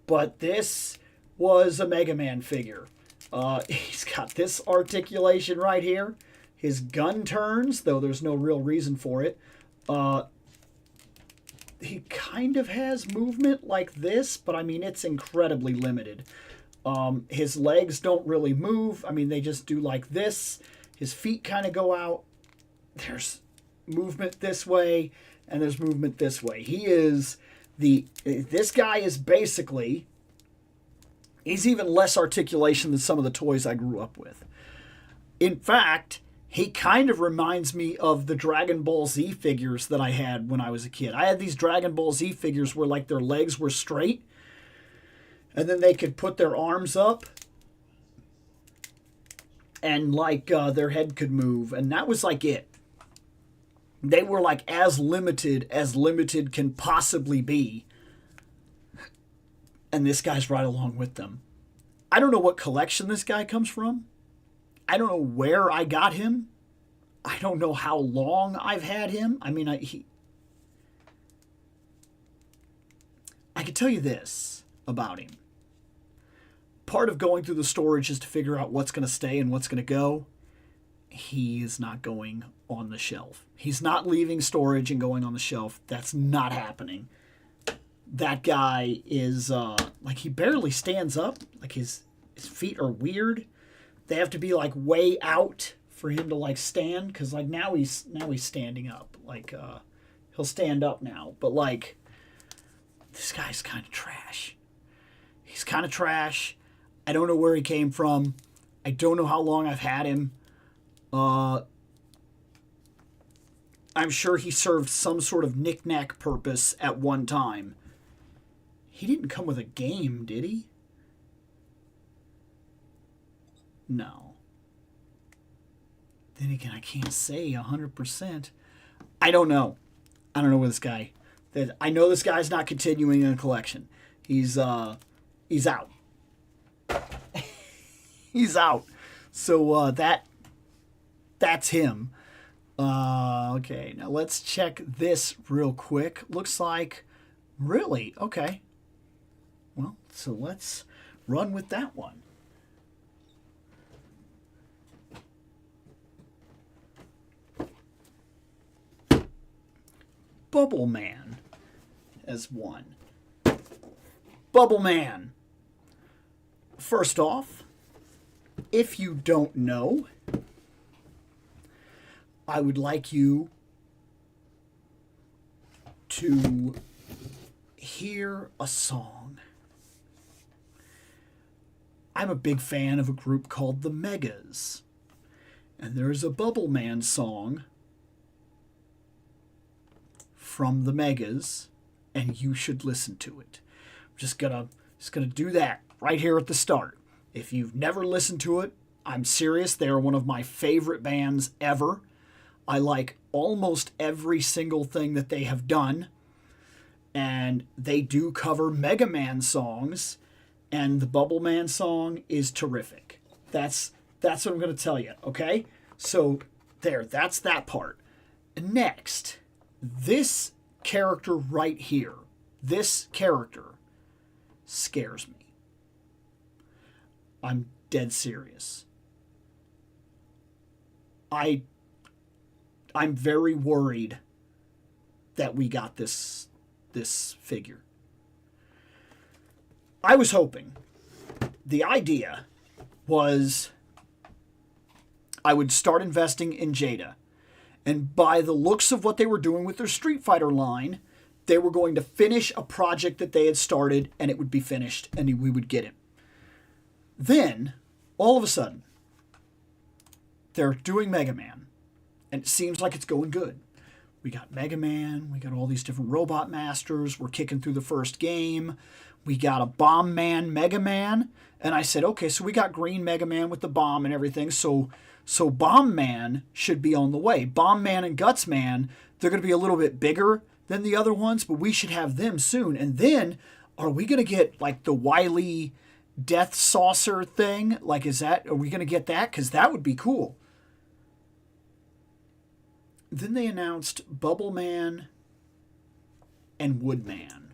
But this was a Mega Man figure. He's got this articulation right here. His gun turns, though there's no real reason for it. He kind of has movement like this, but I mean, it's incredibly limited. His legs don't really move. I mean, they just do like this. His feet kind of go out. There's movement this way, and there's movement this way. This guy is basically, he's even less articulation than some of the toys I grew up with. In fact, he kind of reminds me of the Dragon Ball Z figures that I had when I was a kid. I had these Dragon Ball Z figures where like their legs were straight, and then they could put their arms up, and like their head could move, and that was like it. They were like as limited can possibly be. And this guy's right along with them. I don't know what collection this guy comes from. I don't know where I got him. I don't know how long I've had him. I mean, I can tell you this about him. Part of going through the storage is to figure out what's going to stay and what's going to go. He is not going on the shelf. He's not leaving storage and going on the shelf. That's not happening. That guy is, like, he barely stands up. Like, his feet are weird. They have to be, like, way out for him to, like, stand. Because, like, now he's standing up. Like, he'll stand up now. But, like, this guy's kind of trash. He's kind of trash. I don't know where he came from. I don't know how long I've had him. I'm sure he served some sort of knick-knack purpose at one time. He didn't come with a game, did he? No. Then again, I can't say 100%. I don't know. I don't know where this guy... I know this guy's not continuing in a collection. He's out. He's out. So that's him. Okay, now let's check this real quick. Looks like... Really? Okay. Well, so let's run with that one. Bubble Man as one. Bubble Man. First off, if you don't know, I would like you to hear a song. I'm a big fan of a group called the Megas, and there's a Bubble Man song from the Megas, and you should listen to it. I'm just gonna do that right here at the start. If you've never listened to it, I'm serious. They are one of my favorite bands ever. I like almost every single thing that they have done, and they do cover Mega Man songs, and the Bubble Man song is terrific. That's what I'm going to tell you, okay? So that's that part. Next, this character right here, this character scares me. I'm dead serious. I'm very worried that we got this figure. I was hoping. The idea was I would start investing in Jada. And by the looks of what they were doing with their Street Fighter line, they were going to finish a project that they had started, and it would be finished, and we would get him. Then, all of a sudden, they're doing Mega Man, and it seems like it's going good. We got Mega Man, we got all these different Robot Masters, we're kicking through the first game, we got a Bomb Man Mega Man, and I said, okay, so we got Green Mega Man with the bomb and everything, so Bomb Man should be on the way. Bomb Man and Guts Man, they're going to be a little bit bigger than the other ones, but we should have them soon. And then, are we going to get like the Wily Death Saucer thing? Like, are we going to get that? Because that would be cool. Then they announced Bubble Man and Woodman.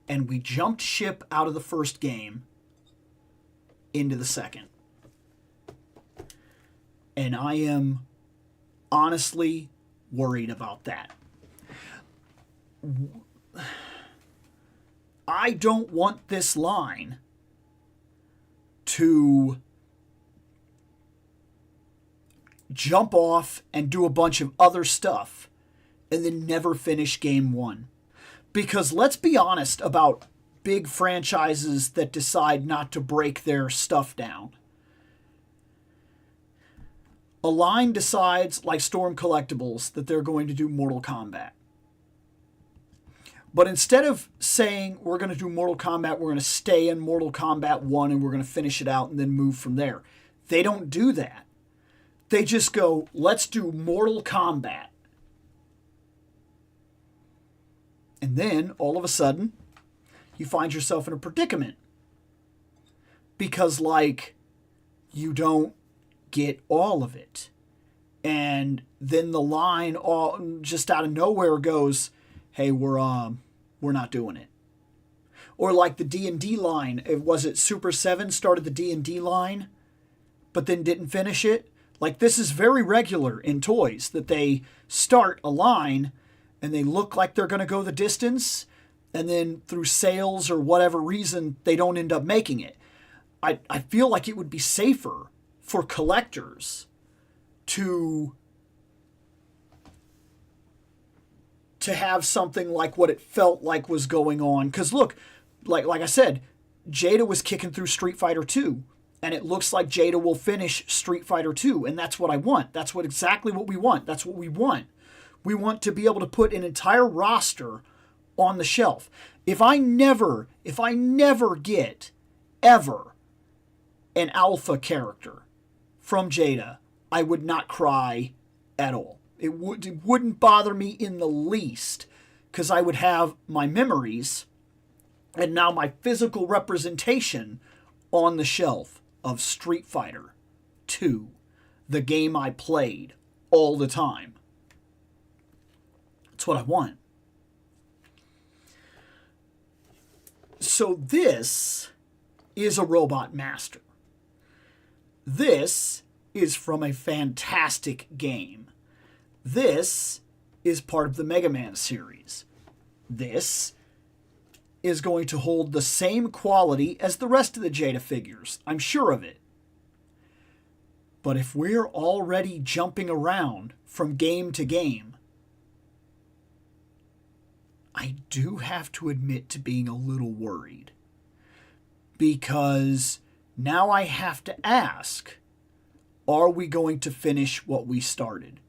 And we jumped ship out of the first game into the second. And I am honestly worried about that. I don't want this line to jump off and do a bunch of other stuff and then never finish game one. Because let's be honest about big franchises that decide not to break their stuff down. A line decides, like Storm Collectibles, that they're going to do Mortal Kombat. But instead of saying we're going to do Mortal Kombat, we're going to stay in Mortal Kombat 1 and we're going to finish it out and then move from there. They don't do that. They just go, let's do Mortal Kombat. And then, all of a sudden, you find yourself in a predicament. Because, you don't get all of it. And then the line just out of nowhere goes, hey, we're not doing it. Or like the D&D line, was it Super 7 started the D&D line, but then didn't finish it? Like, this is very regular in toys, that they start a line and they look like they're going to go the distance, and then through sales or whatever reason, they don't end up making it. I feel like it would be safer for collectors to have something like what it felt like was going on. Because look, like I said, Jada was kicking through Street Fighter 2, and it looks like Jada will finish Street Fighter 2, and that's what I want. That's exactly what we want. That's what we want. We want to be able to put an entire roster on the shelf. If I never get ever an alpha character from Jada, I would not cry at all. It wouldn't bother me in the least, because I would have my memories and now my physical representation on the shelf of Street Fighter 2, the game I played all the time. That's what I want. So this is a Robot Master. This is from a fantastic game. This is part of the Mega Man series. This is going to hold the same quality as the rest of the Jada figures. I'm sure of it. But if we're already jumping around from game to game, I do have to admit to being a little worried. Because now I have to ask, are we going to finish what we started?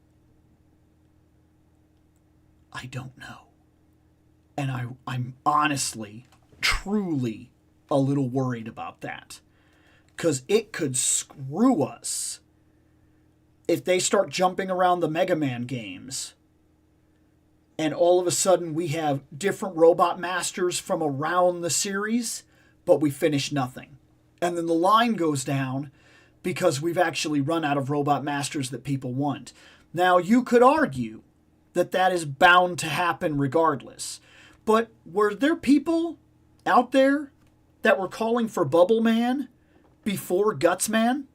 I don't know. And I'm honestly, truly a little worried about that. Because it could screw us if they start jumping around the Mega Man games and all of a sudden we have different Robot Masters from around the series, but we finish nothing. And then the line goes down because we've actually run out of Robot Masters that people want. Now, you could argue that that is bound to happen regardless. But were there people out there that were calling for Bubble Man before Guts Man?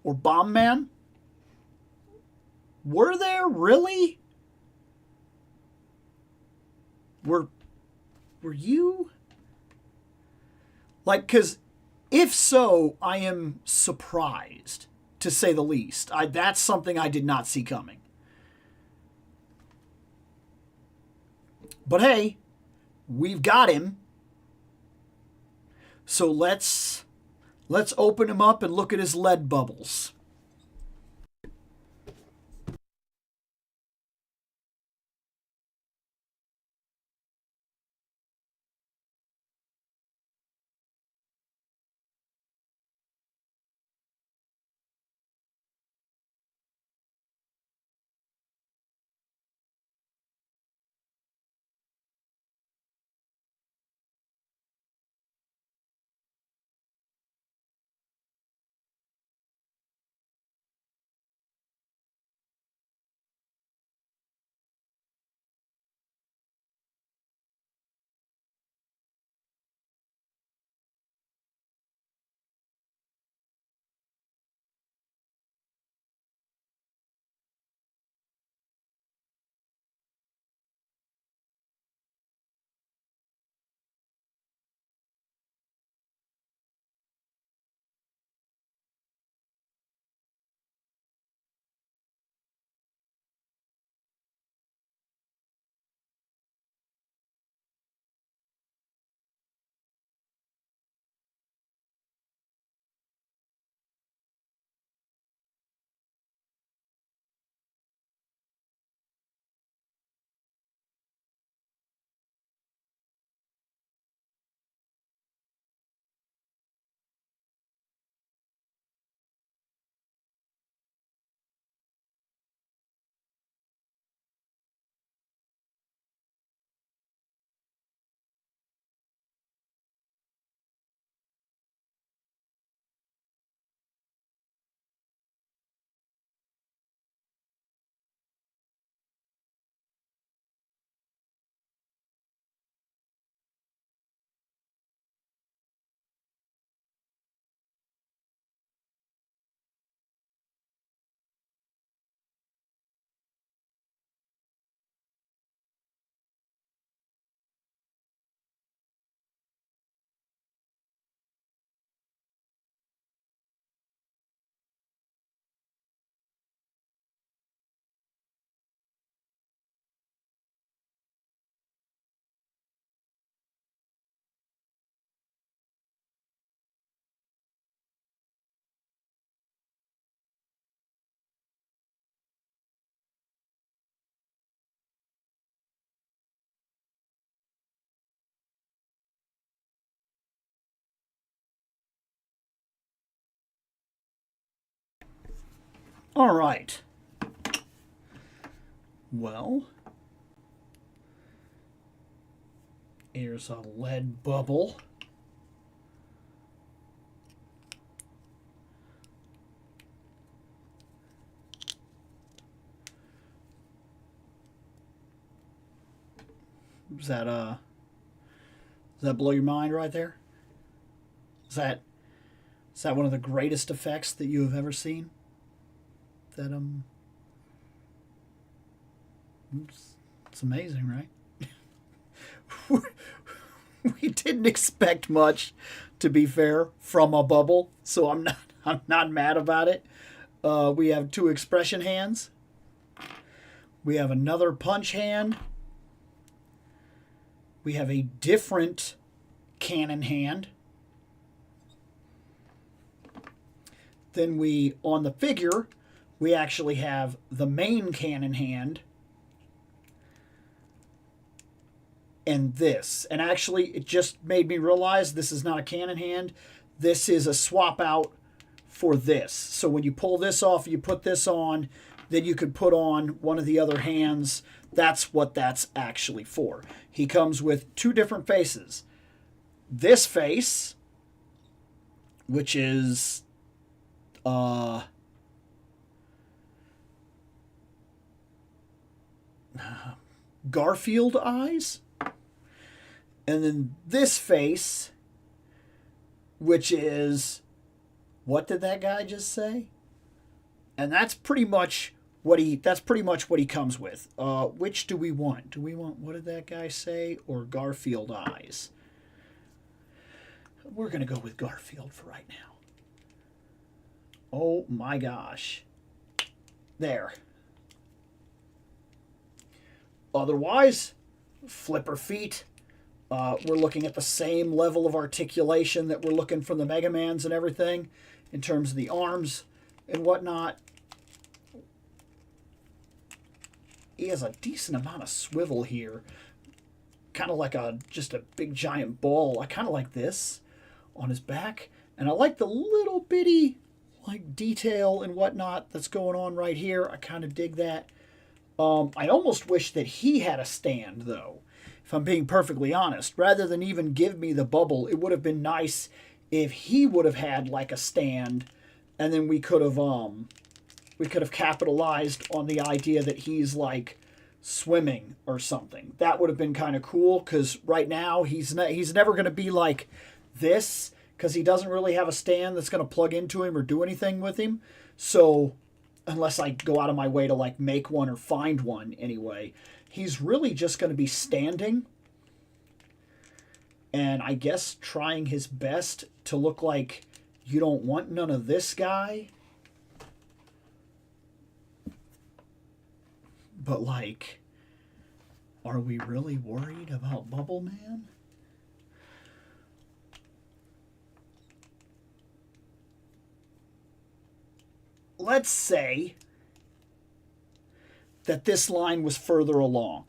Or Bomb Man? Were there really? Were you? Like, because if so, I am surprised, to say the least. That's something I did not see coming. But hey, we've got him. So let's open him up and look at his lead bubbles. All right. Well, here's a lead bubble. Does that blow your mind right there? Is that one of the greatest effects that you have ever seen? That it's amazing, right? We didn't expect much, to be fair, from a bubble, so I'm not mad about it. We have 2 expression hands. We have another punch hand. We have a different cannon hand. Then on the figure, we actually have the main cannon hand. And this. And actually, it just made me realize this is not a cannon hand. This is a swap out for this. So when you pull this off, you put this on, then you could put on one of the other hands. That's what that's actually for. He comes with 2 different faces. This face, which is Garfield eyes. And then this face, which is, what did that guy just say? And that's pretty much what he comes with. Which do we want? Do we want, what did that guy say? Or Garfield eyes? We're going to go with Garfield for right now. Oh my gosh. There. Otherwise, flipper feet. We're looking at the same level of articulation that we're looking from the Mega Mans and everything in terms of the arms and whatnot. He has a decent amount of swivel here. Kind of like just a big giant ball. I kind of like this on his back. And I like the little bitty like detail and whatnot that's going on right here. I kind of dig that. I almost wish that he had a stand, though, if I'm being perfectly honest. Rather than even give me the bubble, it would have been nice if he would have had like a stand, and then we could have capitalized on the idea that he's like swimming or something. That would have been kind of cool, because right now he's never going to be like this, because he doesn't really have a stand that's going to plug into him or do anything with him. So unless I go out of my way to like make one or find one anyway, he's really just going to be standing and I guess trying his best to look like you don't want none of this guy. But like, are we really worried about Bubble Man? Let's say that this line was further along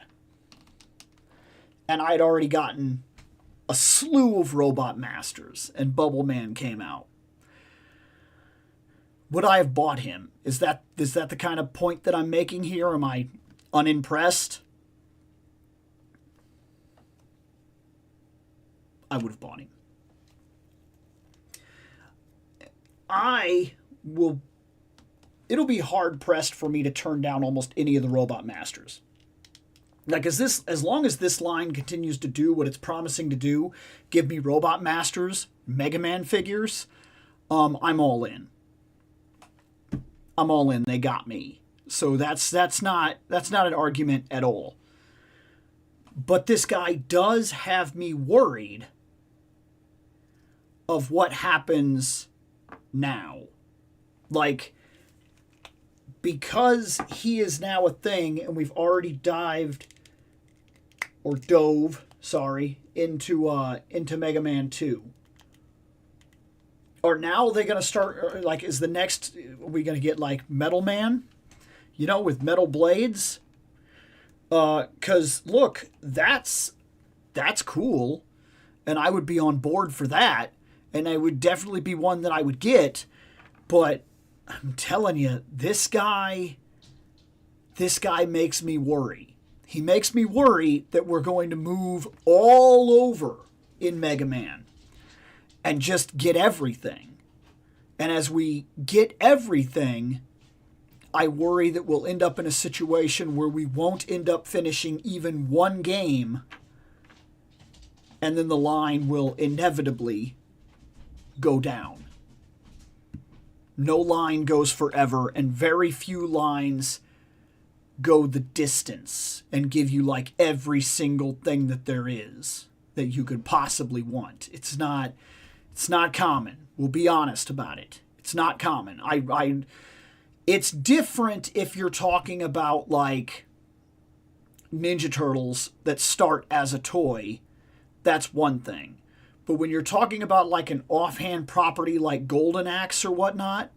and I'd already gotten a slew of Robot Masters and Bubble Man came out. Would I have bought him? Is that the kind of point that I'm making here? Am I unimpressed? I would have bought him. It'll be hard pressed for me to turn down almost any of the Robot Masters. Like, as long as this line continues to do what it's promising to do, give me Robot Masters, Mega Man figures, I'm all in. I'm all in. They got me. So that's not an argument at all. But this guy does have me worried of what happens now. Like, because he is now a thing and we've already dove into Mega Man 2. Or now are they going to start, like, are we going to get like Metal Man, with metal blades? Because look, that's cool, and I would be on board for that, and I would definitely be one that I would get, but I'm telling you, this guy makes me worry. He makes me worry that we're going to move all over in Mega Man and just get everything. And as we get everything, I worry that we'll end up in a situation where we won't end up finishing even one game, and then the line will inevitably go down. No line goes forever, and very few lines go the distance and give you like every single thing that there is that you could possibly want. It's not common. We'll be honest about it. It's not common. It's different if you're talking about like Ninja Turtles that start as a toy. That's one thing. But when you're talking about like an offhand property like Golden Axe or whatnot,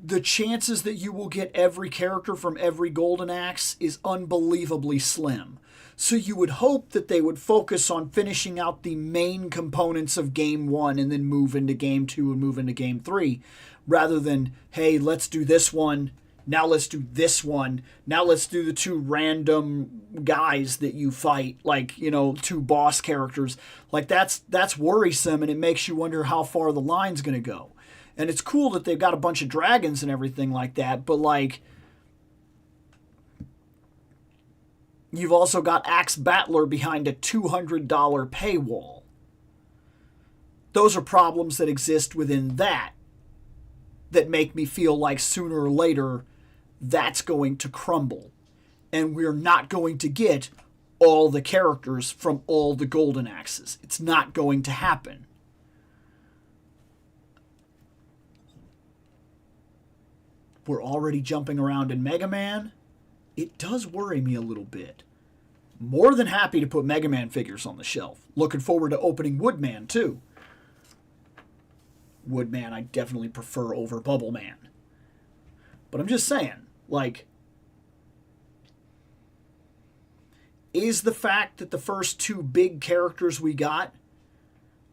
the chances that you will get every character from every Golden Axe is unbelievably slim. So you would hope that they would focus on finishing out the main components of Game 1 and then move into Game 2 and move into Game 3, rather than, hey, let's do this one, now let's do this one, now let's do the two random guys that you fight, like, you know, two boss characters. Like, that's worrisome, and it makes you wonder how far the line's going to go. And it's cool that they've got a bunch of dragons and everything like that, but, like, you've also got Axe Battler behind a $200 paywall. Those are problems that exist within that make me feel like sooner or later that's going to crumble. And we're not going to get all the characters from all the Golden Axes. It's not going to happen. We're already jumping around in Mega Man. It does worry me a little bit. More than happy to put Mega Man figures on the shelf. Looking forward to opening Woodman, too. Woodman I definitely prefer over Bubble Man. But I'm just saying, like, is the fact that the first two big characters we got,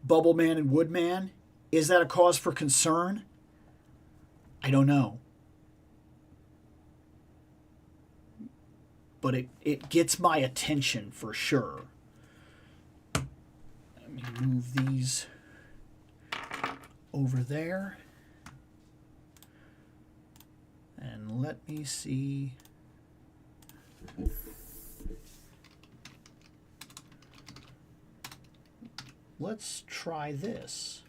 Bubble Man and Woodman, is that a cause for concern? I don't know. But it gets my attention for sure. Let me move these over there. And let me see. Let's try this.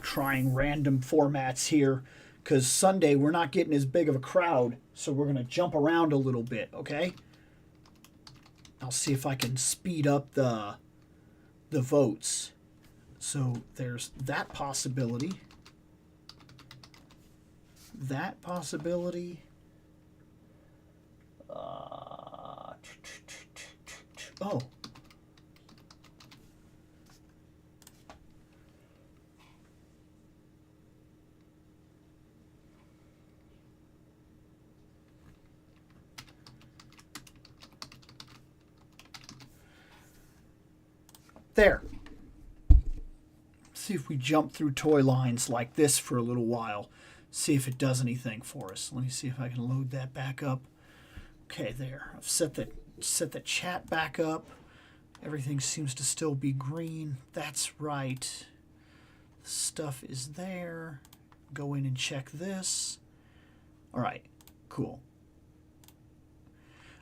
Trying random formats here because Sunday we're not getting as big of a crowd, so we're going to jump around a little bit, okay? I'll see if I can speed up the votes. So there's that possibility. That possibility. Oh. There. See if we jump through toy lines like this for a little while. See if it does anything for us. Let me see if I can load that back up. Okay, there. I've set the chat back up. Everything seems to still be green. That's right. The stuff is there. Go in and check this. All right, cool.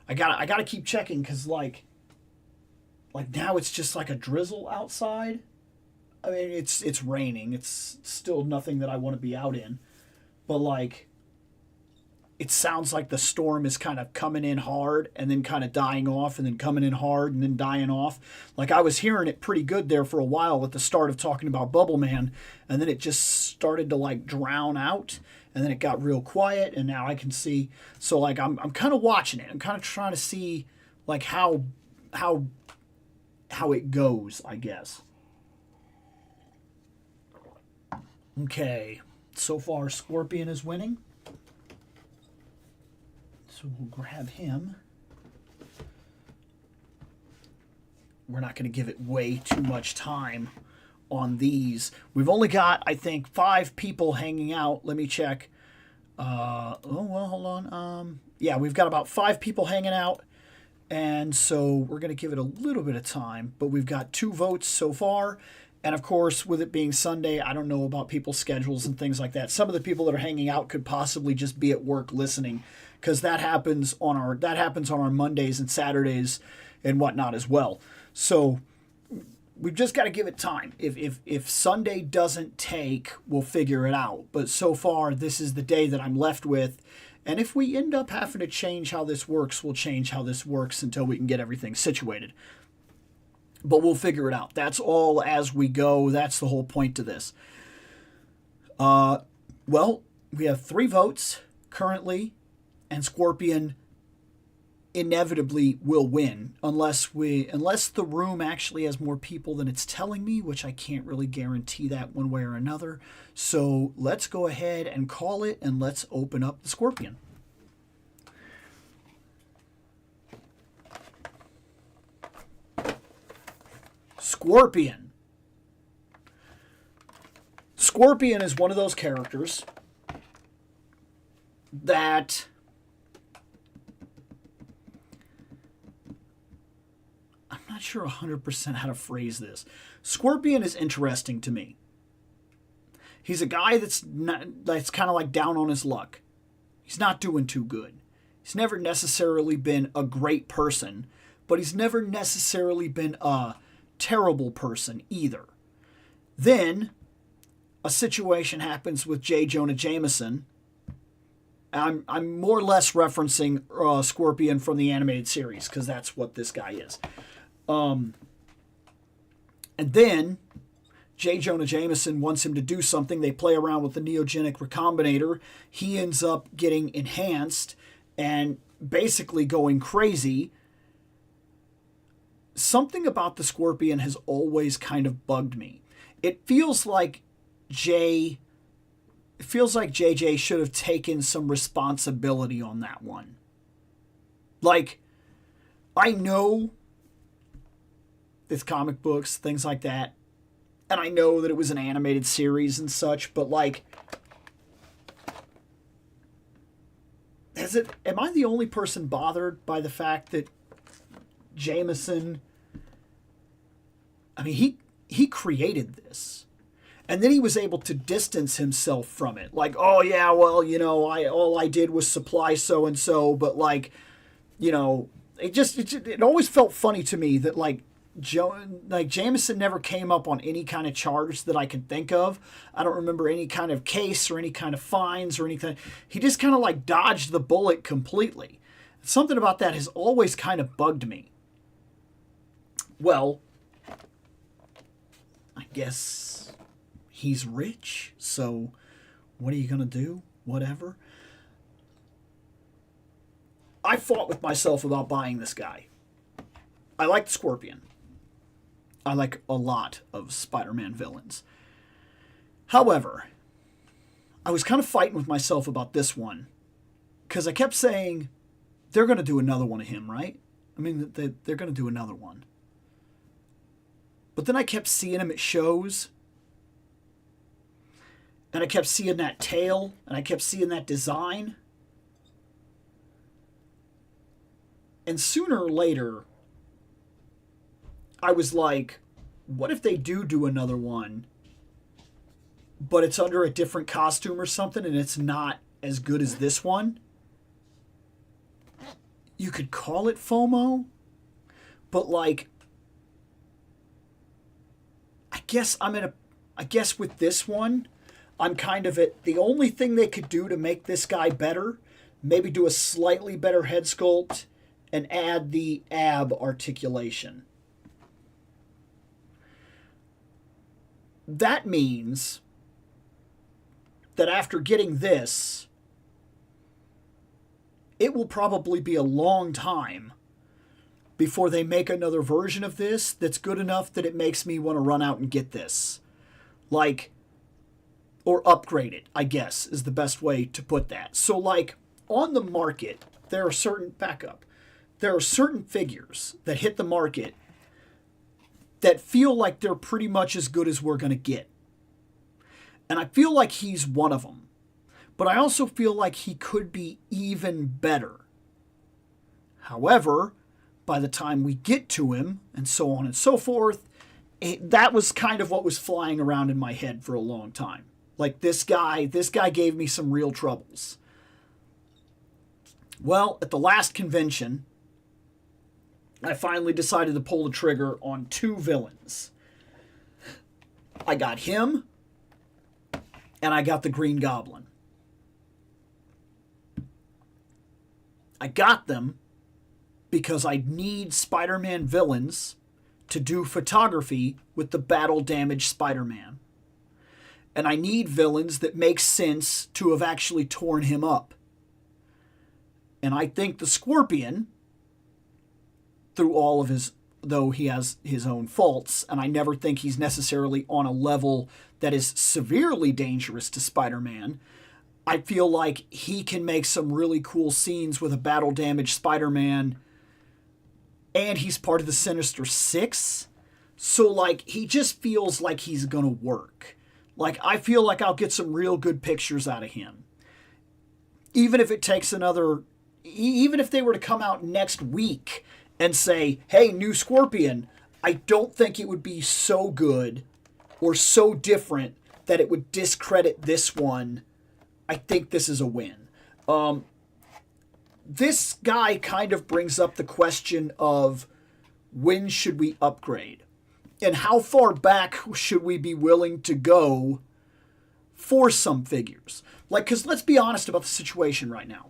I gotta keep checking because like now it's just like a drizzle outside. I mean, it's raining. It's still nothing that I want to be out in. But like, it sounds like the storm is kind of coming in hard and then kind of dying off and then coming in hard and then dying off. Like I was hearing it pretty good there for a while at the start of talking about Bubble Man, and then it just started to like drown out, and then it got real quiet, and now I can see. So like I'm kind of watching it. I'm kind of trying to see like how it goes, I guess. Okay, so far Scorpion is winning. So we'll grab him. we're not going to give it way too much time on these. We've only got, I think, 5 people hanging out. Let me check. Oh, well, hold on. Yeah, we've got about 5 people hanging out. And so we're going to give it a little bit of time. But we've got 2 votes so far. And, of course, with it being Sunday, I don't know about people's schedules and things like that. Some of the people that are hanging out could possibly just be at work listening, because that happens on our Mondays and Saturdays and whatnot as well. So we've just got to give it time. If Sunday doesn't take, we'll figure it out. But so far, this is the day that I'm left with. And if we end up having to change how this works, we'll change how this works until we can get everything situated. But we'll figure it out. That's all as we go. That's the whole point to this. Well, we have 3 votes currently, and Scorpion inevitably will win unless the room actually has more people than it's telling me, which I can't really guarantee that one way or another. So let's go ahead and call it, and let's open up the Scorpion. Scorpion. Scorpion is one of those characters that I'm not sure 100% how to phrase this. Scorpion is interesting to me. He's a guy that's kind of like down on his luck. He's not doing too good. He's never necessarily been a great person, but he's never necessarily been a terrible person either. Then a situation happens with J. Jonah Jameson. I'm more or less referencing Scorpion from the animated series, because that's what this guy is. And then J. Jonah Jameson wants him to do something. They play around with the neogenic recombinator. He ends up getting enhanced and basically going crazy. Something about the Scorpion has always kind of bugged me. It feels like JJ should have taken some responsibility on that one. Like, I know it's comic books, things like that, and I know that it was an animated series and such, but like, am I the only person bothered by the fact that Jameson, I mean, he created this, and then he was able to distance himself from it. Like, oh yeah, well, all I did was supply so and so, but like, it always felt funny to me that like Jameson never came up on any kind of charge that I can think of. I don't remember any kind of case or any kind of fines or anything. He just kind of like dodged the bullet completely. Something about that has always kind of bugged me. Well, I guess he's rich, so what are you going to do? Whatever. I fought with myself about buying this guy. I like the Scorpion. I like a lot of Spider-Man villains. However, I was kind of fighting with myself about this one, because I kept saying, they're going to do another one of him, right? I mean, they're going to do another one. But then I kept seeing him at shows, and I kept seeing that tail, and I kept seeing that design. And sooner or later, I was like, what if they do another one, but it's under a different costume or something, and it's not as good as this one? You could call it FOMO, but like, I guess with this one, I'm kind of at the only thing they could do to make this guy better, maybe do a slightly better head sculpt and add the ab articulation. That means that after getting this, it will probably be a long time before they make another version of this that's good enough that it makes me want to run out and get this. Like, or upgrade it, I guess, is the best way to put that. So, like, on the market, there are certain figures that hit the market that feel like they're pretty much as good as we're going to get. And I feel like he's one of them. But I also feel like he could be even better. However, by the time we get to him, and so on and so forth, that was kind of what was flying around in my head for a long time. Like, this guy gave me some real troubles. Well, at the last convention, I finally decided to pull the trigger on 2 villains. I got him, and I got the Green Goblin. I got them because I need Spider-Man villains to do photography with the battle-damaged Spider-Man. And I need villains that make sense to have actually torn him up. And I think the Scorpion, through all of his, though he has his own faults, and I never think he's necessarily on a level that is severely dangerous to Spider-Man, I feel like he can make some really cool scenes with a battle-damaged Spider-Man, and he's part of the Sinister Six, so, like, he just feels like he's gonna work. Like, I feel like I'll get some real good pictures out of him. Even if it takes even if they were to come out next week and say, hey, new Scorpion, I don't think it would be so good or so different that it would discredit this one. I think this is a win. This guy kind of brings up the question of when should we upgrade? And how far back should we be willing to go for some figures? Like, because let's be honest about the situation right now.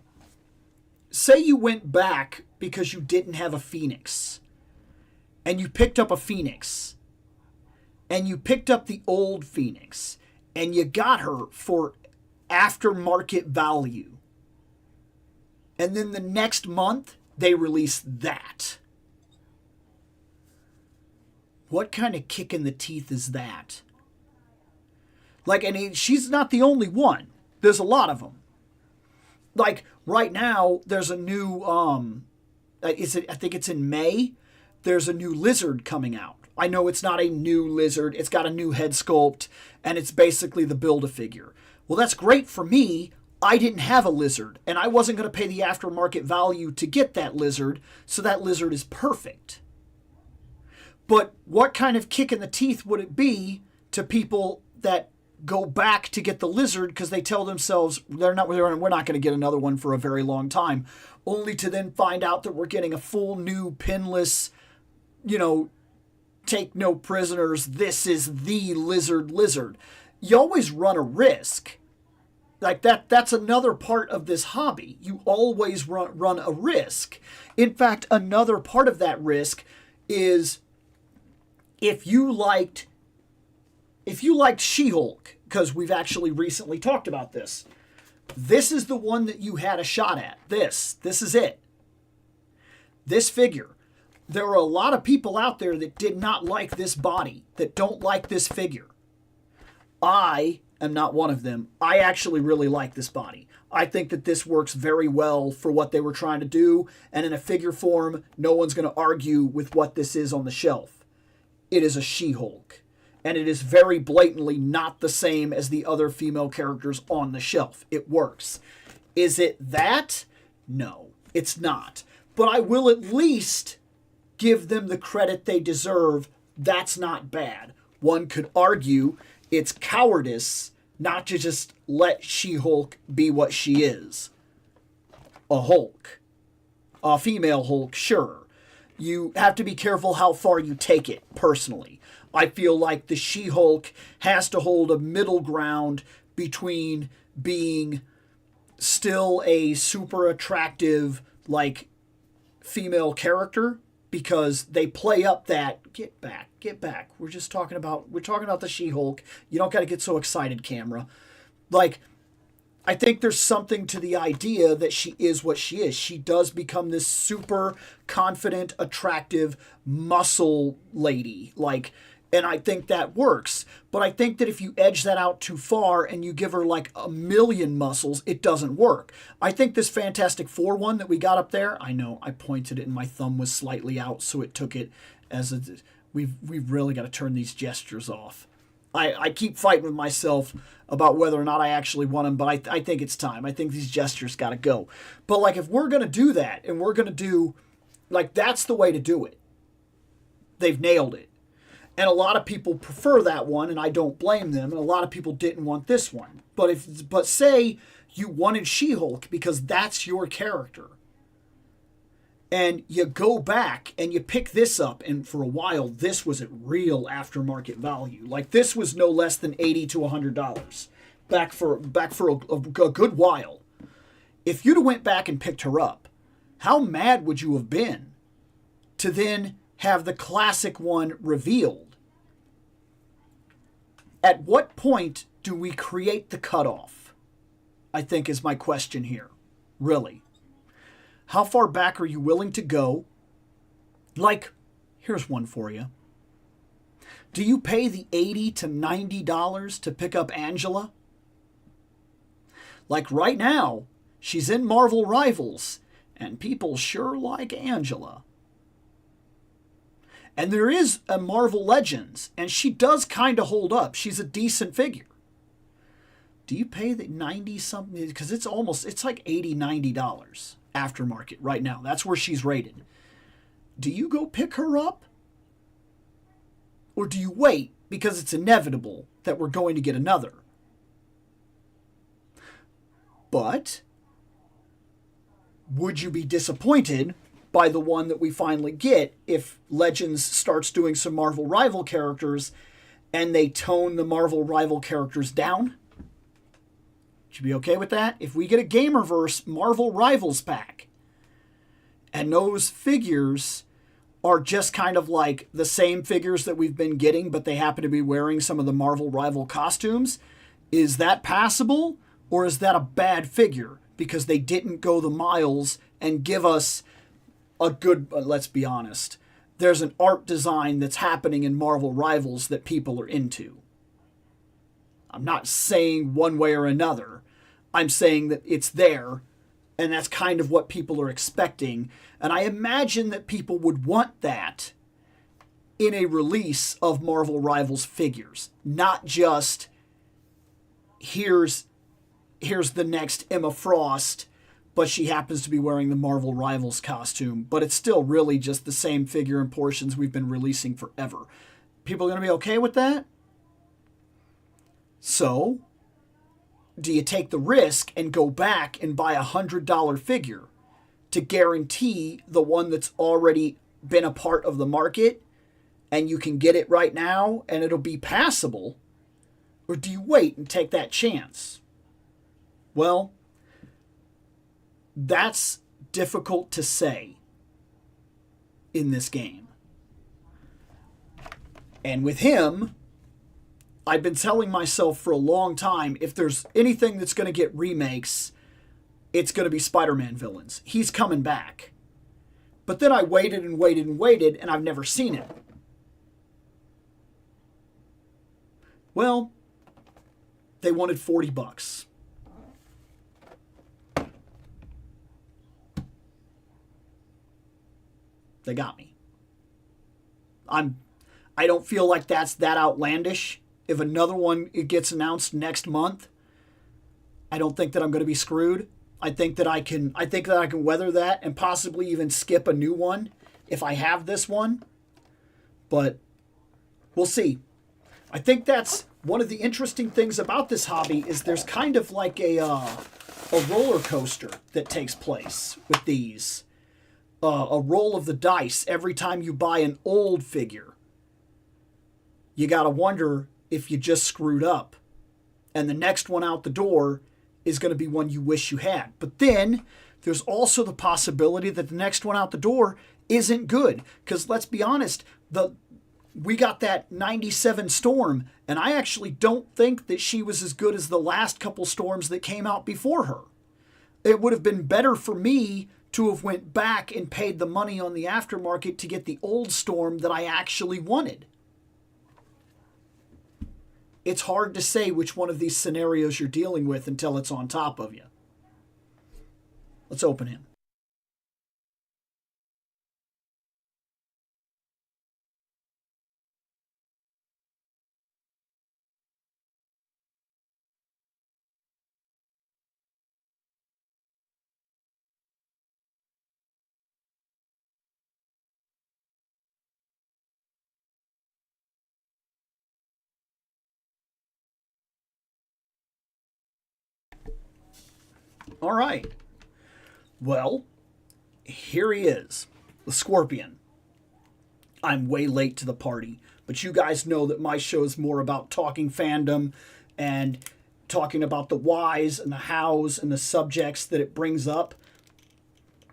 Say you went back because you didn't have a Phoenix, and you picked up a Phoenix, and you picked up the old Phoenix, and you got her for aftermarket value. And then the next month, they release that. What kind of kick in the teeth is that? Like, and she's not the only one. There's a lot of them. Like, right now, there's a new, I think it's in May, there's a new Lizard coming out. I know it's not a new Lizard. It's got a new head sculpt, and it's basically the Build-A-Figure. Well, that's great for me. I didn't have a Lizard, and I wasn't going to pay the aftermarket value to get that Lizard, so that Lizard is perfect. But what kind of kick in the teeth would it be to people that go back to get the Lizard because they tell themselves we're not going to get another one for a very long time, only to then find out that we're getting a full new pinless, take no prisoners, this is the Lizard. You always run a risk. Like that's another part of this hobby. You always run a risk. In fact, another part of that risk is if you liked She-Hulk, because we've actually recently talked about this, this is the one that you had a shot at. This is it. This figure. There are a lot of people out there that did not like this body, that don't like this figure. I am not one of them. I actually really like this body. I think that this works very well for what they were trying to do, and in a figure form, no one's going to argue with what this is on the shelf. It is a She-Hulk, and it is very blatantly not the same as the other female characters on the shelf. It works. Is it that? No, it's not. But I will at least give them the credit they deserve. That's not bad. One could argue it's cowardice not to just let She-Hulk be what she is. A Hulk. A female Hulk, sure. You have to be careful how far you take it, personally. I feel like the She-Hulk has to hold a middle ground between being still a super attractive, female character, because they play up that, get back. We're talking about the She-Hulk. You don't got to get so excited, camera. I think there's something to the idea that she is what she is. She does become this super confident, attractive muscle lady. And I think that works. But I think that if you edge that out too far and you give her 1,000,000 muscles, it doesn't work. I think this Fantastic Four one that we got up there, I know I pointed it and my thumb was slightly out, so it took it as We've really got to turn these gestures off. I keep fighting with myself about whether or not I actually want them, but I think it's time. I think these gestures got to go. But like, if we're going to do that, and we're going to do, like, that's the way to do it. They've nailed it. And a lot of people prefer that one, and I don't blame them. And a lot of people didn't want this one. But say you wanted She-Hulk because that's your character, and you go back and you pick this up, and for a while this was at real aftermarket value. Like, this was no less than $80 to $100 back for a good while. If you'd have went back and picked her up, how mad would you have been to then have the classic one revealed? At what point do we create the cutoff? I think is my question here. Really. How far back are you willing to go? Like, here's one for you. Do you pay the $80 to $90 to pick up Angela? Like, right now, she's in Marvel Rivals, and people sure like Angela. And there is a Marvel Legends, and she does kind of hold up. She's a decent figure. Do you pay the 90-something? Because it's like $80, $90 aftermarket right now. That's where she's rated. Do you go pick her up? Or do you wait because it's inevitable that we're going to get another? But would you be disappointed by the one that we finally get if Legends starts doing some Marvel Rival characters and they tone the Marvel Rival characters down? Would you be okay with that? If we get a Gamerverse Marvel Rivals pack and those figures are just kind of like the same figures that we've been getting, but they happen to be wearing some of the Marvel Rival costumes, is that passable, or is that a bad figure because they didn't go the miles and give us a good, let's be honest, there's an art design that's happening in Marvel Rivals that people are into. I'm not saying one way or another. I'm saying that it's there, and that's kind of what people are expecting. And I imagine that people would want that in a release of Marvel Rivals figures. Not just, here's the next Emma Frost, but she happens to be wearing the Marvel Rivals costume. But it's still really just the same figure and portions we've been releasing forever. People are going to be okay with that? So, do you take the risk and go back and buy a $100 figure to guarantee the one that's already been a part of the market and you can get it right now and it'll be passable? Or do you wait and take that chance? Well, that's difficult to say in this game. And with him, I've been telling myself for a long time, if there's anything that's going to get remakes, it's going to be Spider-Man villains. He's coming back. But then I waited and waited and waited, and I've never seen it. Well, they wanted $40. They got me. I don't feel like that's that outlandish. If another one gets announced next month, I don't think that I'm going to be screwed. I think that I can weather that and possibly even skip a new one if I have this one. But we'll see. I think that's one of the interesting things about this hobby is there's kind of like a roller coaster that takes place with these. A roll of the dice every time you buy an old figure. You got to wonder if you just screwed up. And the next one out the door is going to be one you wish you had. But then there's also the possibility that the next one out the door isn't good. Because let's be honest, we got that 97 Storm, and I actually don't think that she was as good as the last couple Storms that came out before her. It would have been better for me to have went back and paid the money on the aftermarket to get the old Storm that I actually wanted. It's hard to say which one of these scenarios you're dealing with until it's on top of you. Let's open him. All right. Well, here he is, the Scorpion. I'm way late to the party, but you guys know that my show is more about talking fandom and talking about the whys and the hows and the subjects that it brings up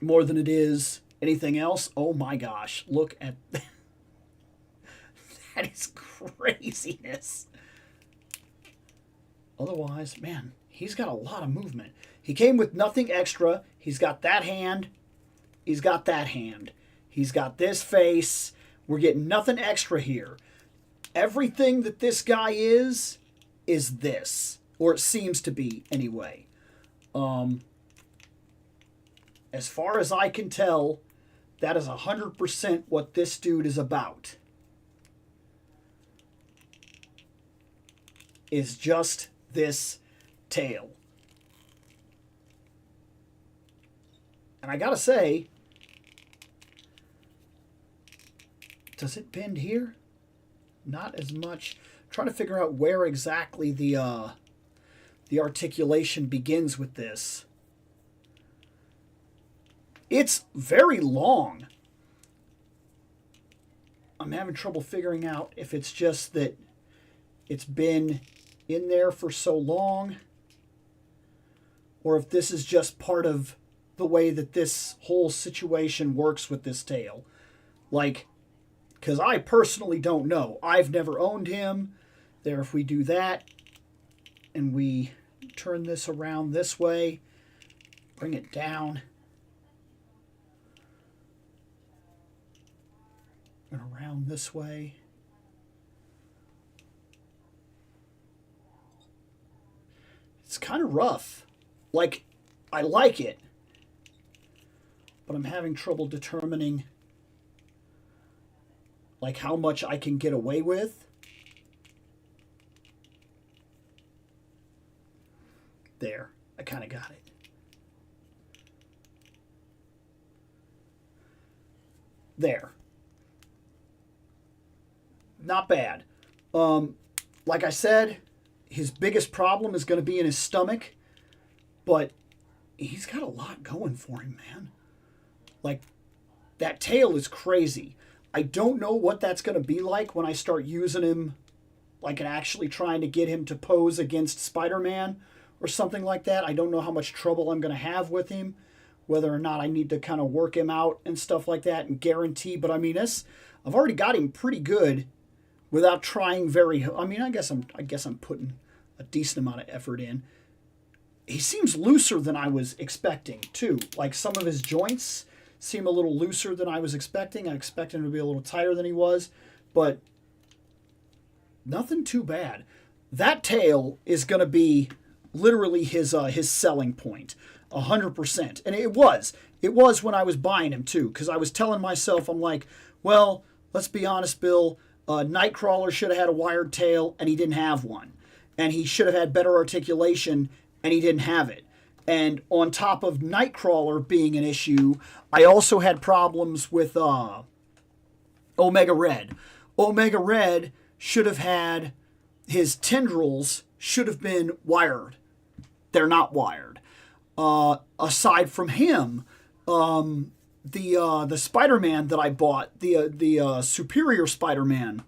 more than it is anything else. Oh my gosh, look at that. That is craziness. Otherwise, man, he's got a lot of movement. He came with nothing extra. He's got that hand. He's got that hand. He's got this face. We're getting nothing extra here. Everything that this guy is this. Or it seems to be, anyway. As far as I can tell, that is 100% what this dude is about. Is just this tail. And I gotta say, does it bend here? Not as much. I'm trying to figure out where exactly the articulation begins with this. It's very long. I'm having trouble figuring out if it's just that it's been in there for so long, or if this is just part of the way that this whole situation works with this tail. Like, because I personally don't know. I've never owned him. There, if we do that, and we turn this around this way, bring it down, and around this way. It's kind of rough. Like, I like it, but I'm having trouble determining like how much I can get away with. There, I kind of got it. There. Not bad. Like I said, his biggest problem is going to be in his stomach, but he's got a lot going for him, man. Like, that tail is crazy. I don't know what that's going to be like when I start using him, like, and actually trying to get him to pose against Spider-Man or something like that. I don't know how much trouble I'm going to have with him, whether or not I need to kind of work him out and stuff like that and guarantee. But, I mean, I've already got him pretty good without trying very... I mean, I guess I'm putting a decent amount of effort in. He seems looser than I was expecting, too. Like, some of his joints seem a little looser than I was expecting. I expected him to be a little tighter than he was, but nothing too bad. That tail is going to be literally his selling point, 100%. And it was when I was buying him, too, because I was telling myself, I'm like, well, let's be honest, Bill, Nightcrawler should have had a wired tail, and he didn't have one. And he should have had better articulation, and he didn't have it. And on top of Nightcrawler being an issue, I also had problems with Omega Red. Omega Red should have had, his tendrils should have been wired. They're not wired. Aside from him, the Spider-Man that I bought, the Superior Spider-Man,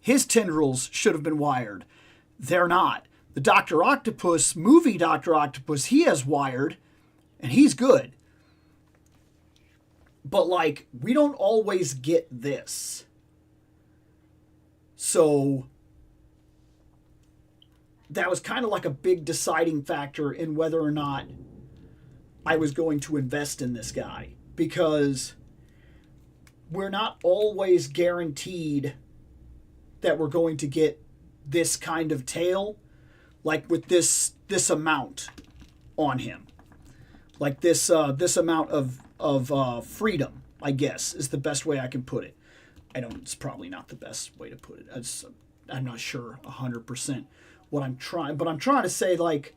his tendrils should have been wired. They're not. The Dr. Octopus, movie Dr. Octopus, he has wired, and he's good. But, like, we don't always get this. So, that was kind of like a big deciding factor in whether or not I was going to invest in this guy. Because we're not always guaranteed that we're going to get this kind of tail. Like with this amount on him, like this amount of freedom, I guess, is the best way I can put it. It's probably not the best way to put it. I'm not sure 100% what I'm trying, but I'm trying to say, like,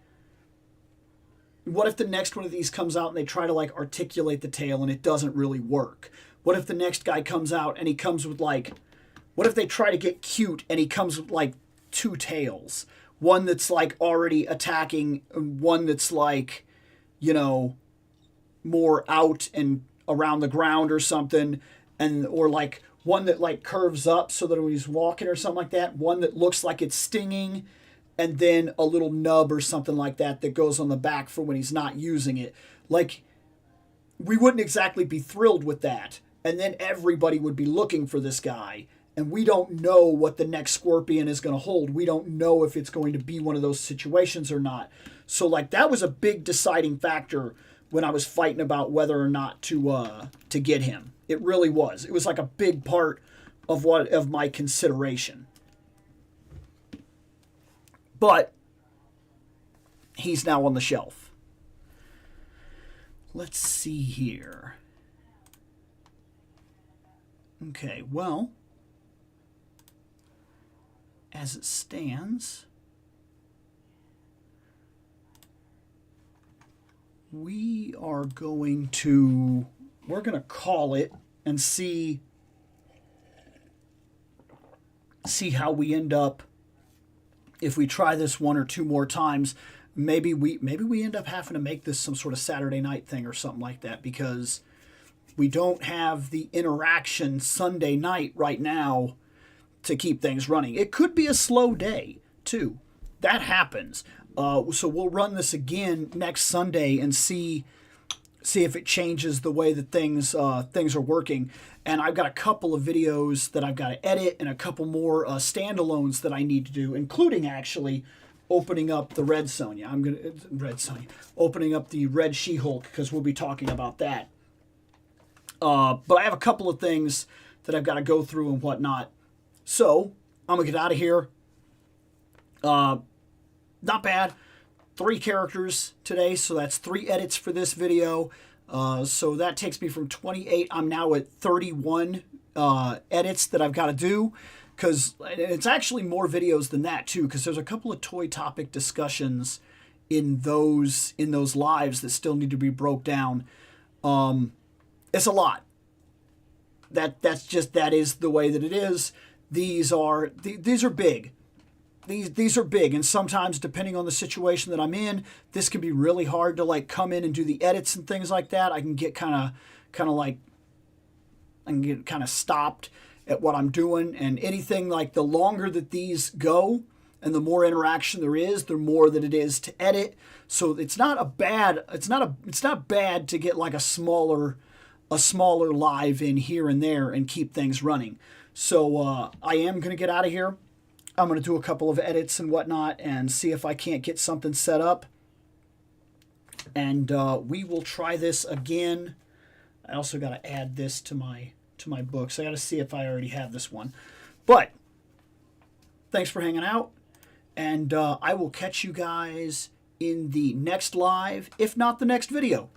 what if the next one of these comes out and they try to like articulate the tail and it doesn't really work? What if the next guy comes out and he comes with like, what if they try to get cute and he comes with like two tails? One that's like already attacking, and one that's like you know, more out and around the ground or something, and or like one that like curves up so that when he's walking or something like that, one that looks like it's stinging, and then a little nub or something like that that goes on the back for when he's not using it. Like, we wouldn't exactly be thrilled with that. And then everybody would be looking for this guy. And we don't know what the next Scorpion is going to hold. We don't know if it's going to be one of those situations or not. So, like, that was a big deciding factor when I was fighting about whether or not to get him. It really was. It was like a big part of my consideration. But he's now on the shelf. Let's see here. Okay, well, as it stands, we're going to call it and see how we end up. If we try this one or two more times, maybe we end up having to make this some sort of Saturday night thing or something like that, because we don't have the interaction Sunday night right now to keep things running. It could be a slow day too. That happens. So we'll run this again next Sunday and see if it changes the way that things are working. And I've got a couple of videos that I've got to edit and a couple more standalones that I need to do, including actually opening up the Red Sonja. Opening up the Red She-Hulk, because we'll be talking about that. But I have a couple of things that I've got to go through and whatnot. So I'm gonna get out of here. Not bad. 3 characters today, so that's 3 edits for this video. So that takes me from 28. I'm now at 31 edits that I've got to do, because it's actually more videos than that too, because there's a couple of toy topic discussions in those lives that still need to be broke down. It's a lot. That is the way that it is. These are big. These are big, and sometimes, depending on the situation that I'm in, this can be really hard to like come in and do the edits and things like that. I can get kind of stopped at what I'm doing, and anything like the longer that these go and the more interaction there is, the more that it is to edit. So it's not bad to get like a smaller live in here and there and keep things running. So I am going to get out of here. I'm going to do a couple of edits and whatnot and see if I can't get something set up. And we will try this again. I also got to add this to my books. I got to see if I already have this one. But thanks for hanging out. And I will catch you guys in the next live, if not the next video.